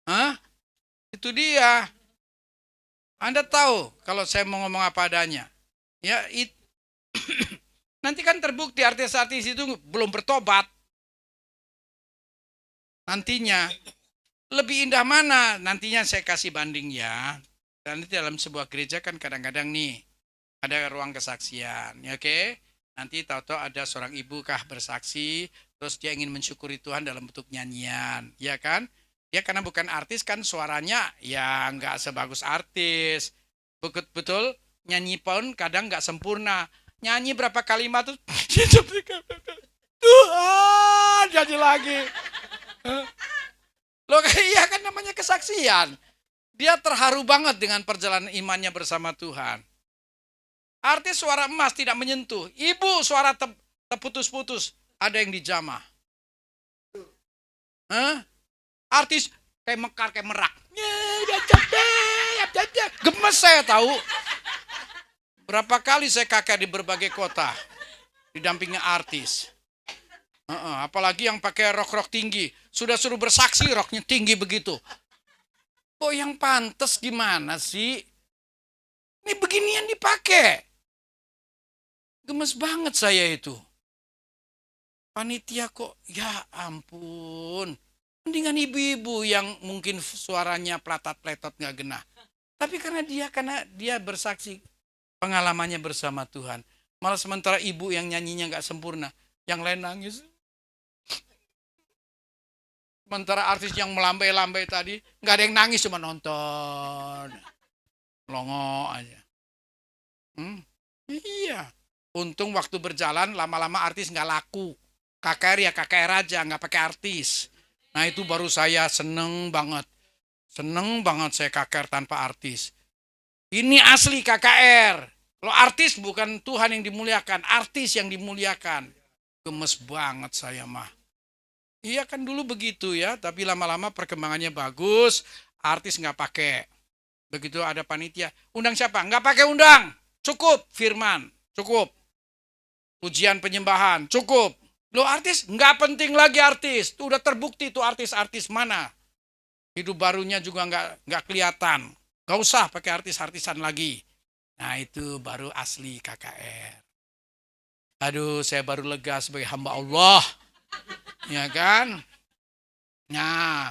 Hah? Itu dia. Anda tahu kalau saya mau ngomong apa adanya. Ya, nanti kan terbukti artis-artis itu belum bertobat. Nantinya lebih indah mana? Nantinya saya kasih banding ya. Dan di dalam sebuah gereja kan kadang-kadang nih ada ruang kesaksian, ya oke? Nanti tahu-tahu ada seorang ibu kah bersaksi, terus dia ingin mensyukuri Tuhan dalam bentuk nyanyian, ya kan? Dia karena bukan artis kan suaranya ya nggak sebagus artis. Betul, nyanyi pun kadang nggak sempurna. Nyanyi berapa kalimat tuh Tuhan jadi lagi. Loh iya kan namanya kesaksian. Dia terharu banget dengan perjalanan imannya bersama Tuhan. Artis suara emas tidak menyentuh. Ibu suara terputus-putus. Ada yang dijamah. Artis kayak mekar, kayak merak. Gemes saya tahu. Berapa kali saya kakek di berbagai kota. Didampingi artis. Apalagi yang pakai rok-rok tinggi. Sudah suruh bersaksi roknya tinggi begitu. Kok yang pantas gimana sih? Ini beginian dipakai. Gemes banget saya itu. Panitia kok, ya ampun. Mendingan ibu-ibu yang mungkin suaranya pelatat-peletot gak genah. Tapi karena dia bersaksi pengalamannya bersama Tuhan. Malah sementara ibu yang nyanyinya gak sempurna. Yang lain nangis. Sementara artis yang melambai-lambai tadi, nggak ada yang nangis, cuma nonton. Longo aja. Iya. Untung waktu berjalan, lama-lama artis nggak laku. KKR ya KKR aja, nggak pakai artis. Nah itu baru saya seneng banget. Seneng banget saya KKR tanpa artis. Ini asli KKR. Kalau artis bukan Tuhan yang dimuliakan, artis yang dimuliakan. Gemes banget saya mah. Iya kan dulu begitu ya, tapi lama-lama perkembangannya bagus, artis nggak pakai. Begitu ada panitia, undang siapa? Nggak pakai undang. Cukup firman, cukup. Pujian penyembahan, cukup. Lo artis? Nggak penting lagi artis. Itu udah terbukti tuh artis-artis mana. Hidup barunya juga nggak kelihatan. Nggak usah pakai artis-artisan lagi. Nah itu baru asli KKR. Aduh, saya baru lega sebagai hamba Allah. Ya kan? Nah,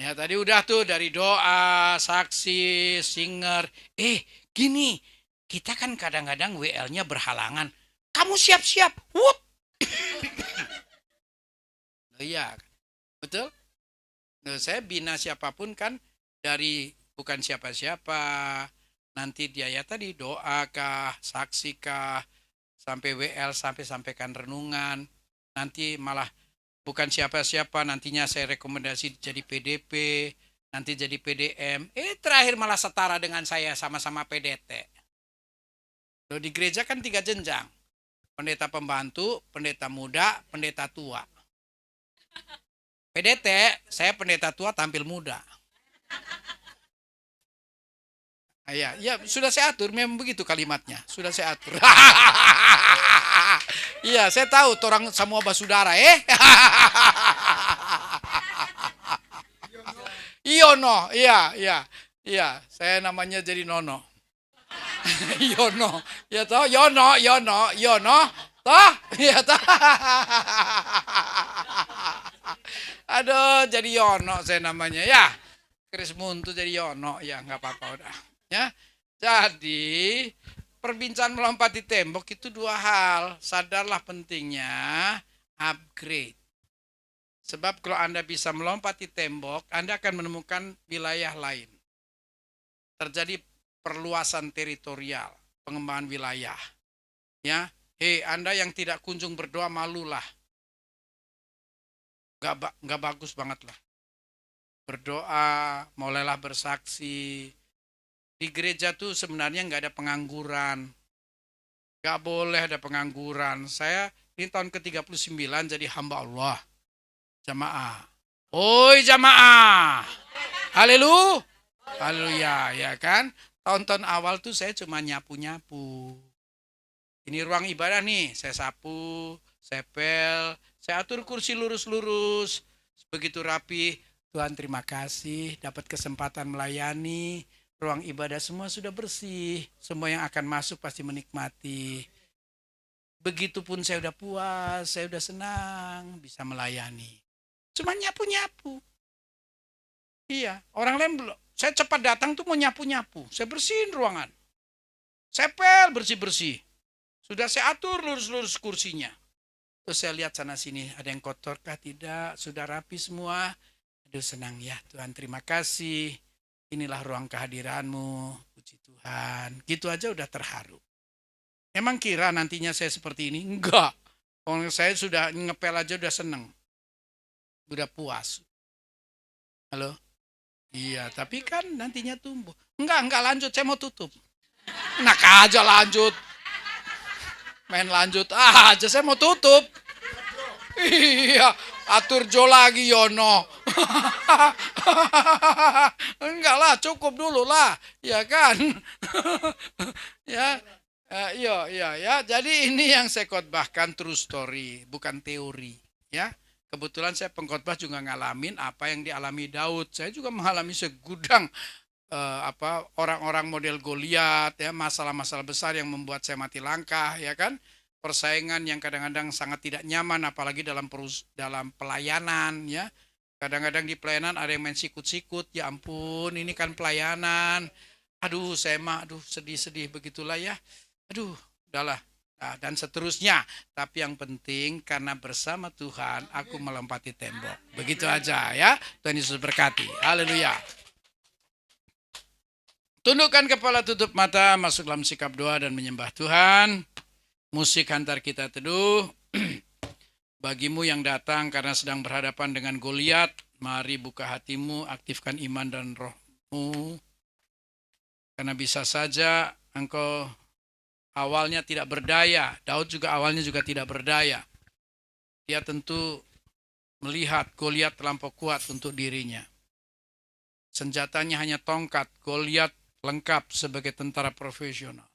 ya tadi udah tuh dari doa, saksi, singer. Gini, kita kan kadang-kadang WL-nya berhalangan. Kamu siap-siap. Wut. Iya, betul? Nah, saya bina siapapun kan dari bukan siapa-siapa. Nanti dia ya tadi doa kah, saksi kah, sampai WL, sampai sampaikan renungan. Nanti malah bukan siapa-siapa, nantinya saya rekomendasi jadi PDP, nanti jadi PDM. Terakhir malah setara dengan saya, sama-sama PDT. Loh, di gereja kan 3 jenjang. Pendeta pembantu, pendeta muda, pendeta tua. PDT, saya pendeta tua tampil muda. Ya, sudah saya atur, memang begitu kalimatnya. Sudah saya atur. Iya, saya tahu orang semua basudara, Yono, iya, saya namanya jadi Nono. Yono, ya toh, Yono, toh, ya toh. Aduh, jadi Yono saya namanya ya. Kris Muntu jadi Yono, ya nggak apa-apa udah. Ya, jadi perbincangan melompati tembok itu 2 hal. Sadarlah pentingnya upgrade. Sebab kalau Anda bisa melompati tembok, Anda akan menemukan wilayah lain. Terjadi perluasan teritorial, pengembangan wilayah. Ya, Anda yang tidak kunjung berdoa, malulah. Nggak bagus banget lah. Berdoa, mulailah bersaksi. Di gereja tuh sebenarnya nggak ada pengangguran. Nggak boleh ada pengangguran. Saya ini tahun ke-39 jadi hamba Allah. Jamaah. Oi jamaah. Haleluya, ya kan? Tahun-tahun awal tuh saya cuma nyapu-nyapu. Ini ruang ibadah nih, saya sapu, sepel, saya atur kursi lurus-lurus. Begitu rapi, Tuhan terima kasih dapat kesempatan melayani. Ruang ibadah semua sudah bersih. Semua yang akan masuk pasti menikmati. Begitupun saya udah puas, saya udah senang bisa melayani. Cuma nyapu-nyapu. Iya, orang lain belum. Saya cepat datang tuh mau nyapu-nyapu. Saya bersihin ruangan. Sepel bersih-bersih. Sudah saya atur lurus-lurus kursinya. Terus saya lihat sana sini, ada yang kotor kah tidak, sudah rapi semua. Aduh senang ya, Tuhan terima kasih. Inilah ruang kehadiranmu, puji Tuhan. Gitu aja udah terharu. Emang kira nantinya saya seperti ini? Enggak. Orang saya sudah ngepel aja udah seneng. Udah puas. Halo? Iya, tapi kan nantinya tumbuh. Enggak lanjut, saya mau tutup. Enak aja lanjut. Main lanjut aja, saya mau tutup. Iya, atur Jo lagi Yono. Enggak lah, cukup dulu lah, ya kan? Ya, ya. Jadi ini yang saya khotbahkan true story, bukan teori, ya. Kebetulan saya pengkhotbah juga ngalamin apa yang dialami Daud. Saya juga mengalami segudang orang-orang model Goliat, ya, masalah-masalah besar yang membuat saya mati langkah, ya kan? Persaingan yang kadang-kadang sangat tidak nyaman, apalagi dalam pelayanan, ya. Kadang-kadang di pelayanan ada yang main sikut-sikut, ya ampun, ini kan pelayanan. Aduh, saya mah, sedih-sedih begitulah ya. Aduh, udahlah. Nah, dan seterusnya. Tapi yang penting karena bersama Tuhan aku melompati tembok. Begitu aja ya. Tuhan Yesus berkati. Haleluya. Tundukkan kepala, tutup mata, masuk dalam sikap doa dan menyembah Tuhan. Musik hantar kita teduh. Bagimu yang datang karena sedang berhadapan dengan Goliat, mari buka hatimu, aktifkan iman dan rohmu. Karena bisa saja engkau awalnya tidak berdaya. Daud juga awalnya juga tidak berdaya. Dia tentu melihat Goliat terlampau kuat untuk dirinya. Senjatanya hanya tongkat. Goliat lengkap sebagai tentara profesional.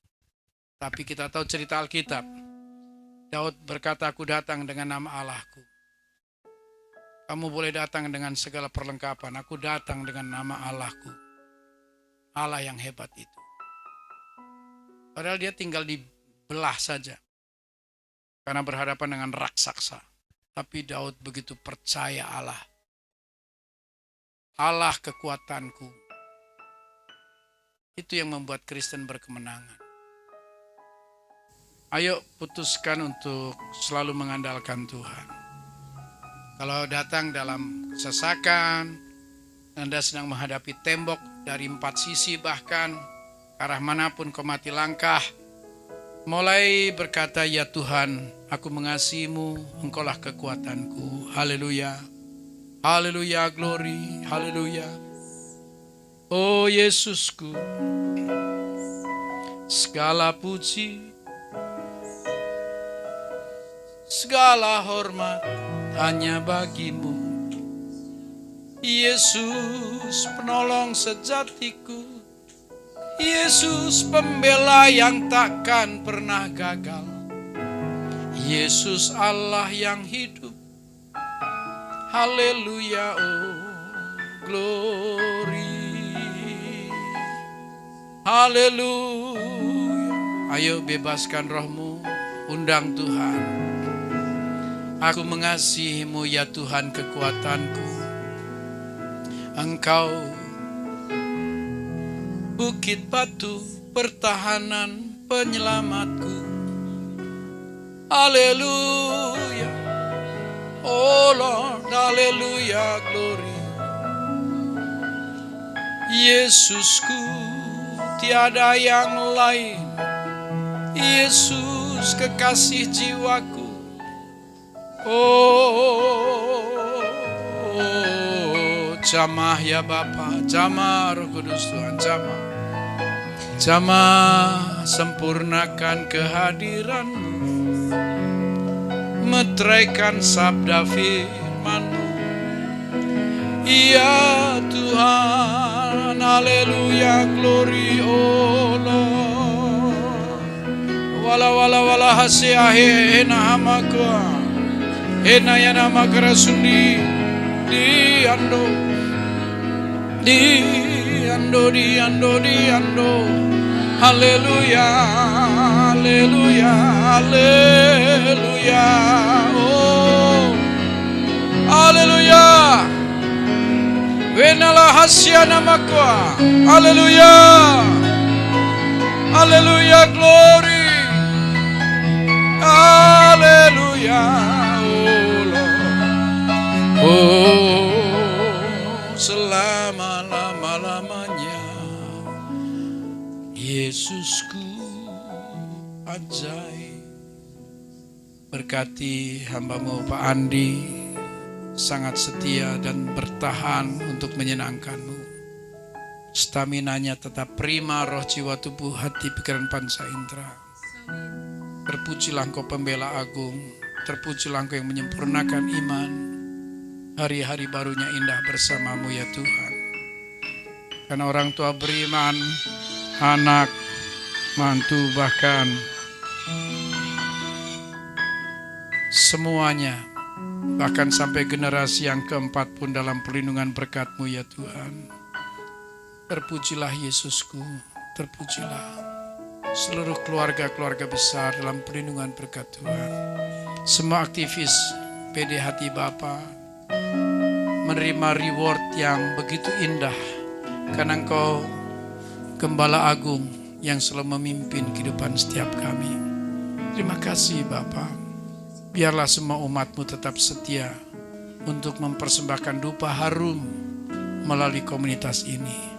Tapi kita tahu cerita Alkitab. Daud berkata, aku datang dengan nama Allahku. Kamu boleh datang dengan segala perlengkapan. Aku datang dengan nama Allahku. Allah yang hebat itu. Padahal dia tinggal dibelah saja. Karena berhadapan dengan raksasa. Tapi Daud begitu percaya Allah. Allah kekuatanku. Itu yang membuat Kristen berkemenangan. Ayo putuskan untuk selalu mengandalkan Tuhan. Kalau datang dalam kesesakan, Anda sedang menghadapi tembok dari 4 sisi bahkan, arah manapun kau mati langkah, mulai berkata, ya Tuhan, aku mengasihimu, engkaulah kekuatanku. Haleluya. Haleluya, glory, haleluya. Oh Yesusku, segala puji, segala hormat hanya bagimu. Yesus penolong sejatiku, Yesus pembela yang takkan pernah gagal, Yesus Allah yang hidup. Haleluya, oh glory. Haleluya. Ayo bebaskan rohmu, undang Tuhan. Aku mengasihimu ya Tuhan kekuatanku. Engkau bukit batu pertahanan penyelamatku. Haleluya. Oh Lord, haleluya, glory. Yesusku, tiada yang lain. Yesus kekasih jiwaku. Oh, jamah ya Bapa, jamah Roh Kudus Tuhan, jamah. Jamah sempurnakan kehadiran-Mu. Meteraikan sabda firman-Mu. Ya Tuhan, haleluya, glory, oh Lord. Wala wala wala hasiahe ena hamakwa. Ena yana makarasundi di ando. Haleluya, haleluya, haleluya. Oh, haleluya. Venala hasyana makwa. Haleluya. Haleluya, glory. Haleluya. Oh Lord. Oh, selama-lama-lamanya Yesusku ajaib. Berkati hamba-Mu Pak Andi, sangat setia dan bertahan untuk menyenangkan-Mu. Staminanya tetap prima, roh, jiwa, tubuh, hati, pikiran, panca indera. Terpujilah Engkau pembela agung, terpujilah Engkau yang menyempurnakan iman. Hari-hari barunya indah bersama-Mu ya Tuhan. Karena orang tua beriman, anak, mantu, bahkan semuanya, bahkan sampai generasi yang keempat pun dalam perlindungan berkat-Mu ya Tuhan. Terpujilah Yesusku, terpujilah seluruh keluarga-keluarga besar dalam perlindungan berkat Tuhan. Semua aktivis PD Hati Bapa menerima reward yang begitu indah karena Engkau Gembala Agung yang selalu memimpin kehidupan setiap kami. Terima kasih Bapa. Biarlah semua umat-Mu tetap setia untuk mempersembahkan dupa harum melalui komunitas ini.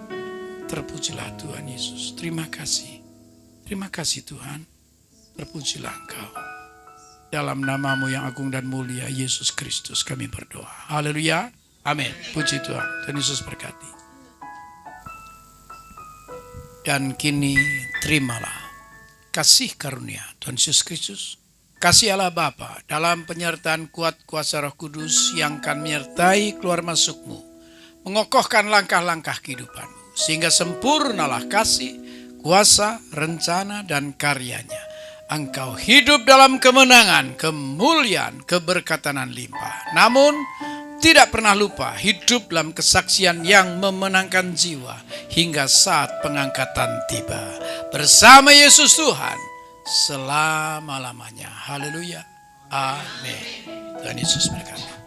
Terpujilah Tuhan Yesus. Terima kasih. Terima kasih Tuhan. Terpujilah Engkau. Dalam nama-Mu yang agung dan mulia, Yesus Kristus, kami berdoa. Haleluya. Amin. Puji Tuhan. Tuhan Yesus berkati. Dan kini terimalah kasih karunia Tuhan Yesus Kristus, kasih Allah Bapa dalam penyertaan kuat kuasa Roh Kudus yang akan menyertai keluar masukmu, mengokohkan langkah-langkah kehidupanmu, sehingga sempurnalah kasih, kuasa, rencana, dan karyanya. Engkau hidup dalam kemenangan, kemuliaan, keberkatan dan limpah. Namun, tidak pernah lupa hidup dalam kesaksian yang memenangkan jiwa hingga saat pengangkatan tiba. Bersama Yesus Tuhan selama-lamanya. Haleluya. Amin. Tuhan Yesus berkati.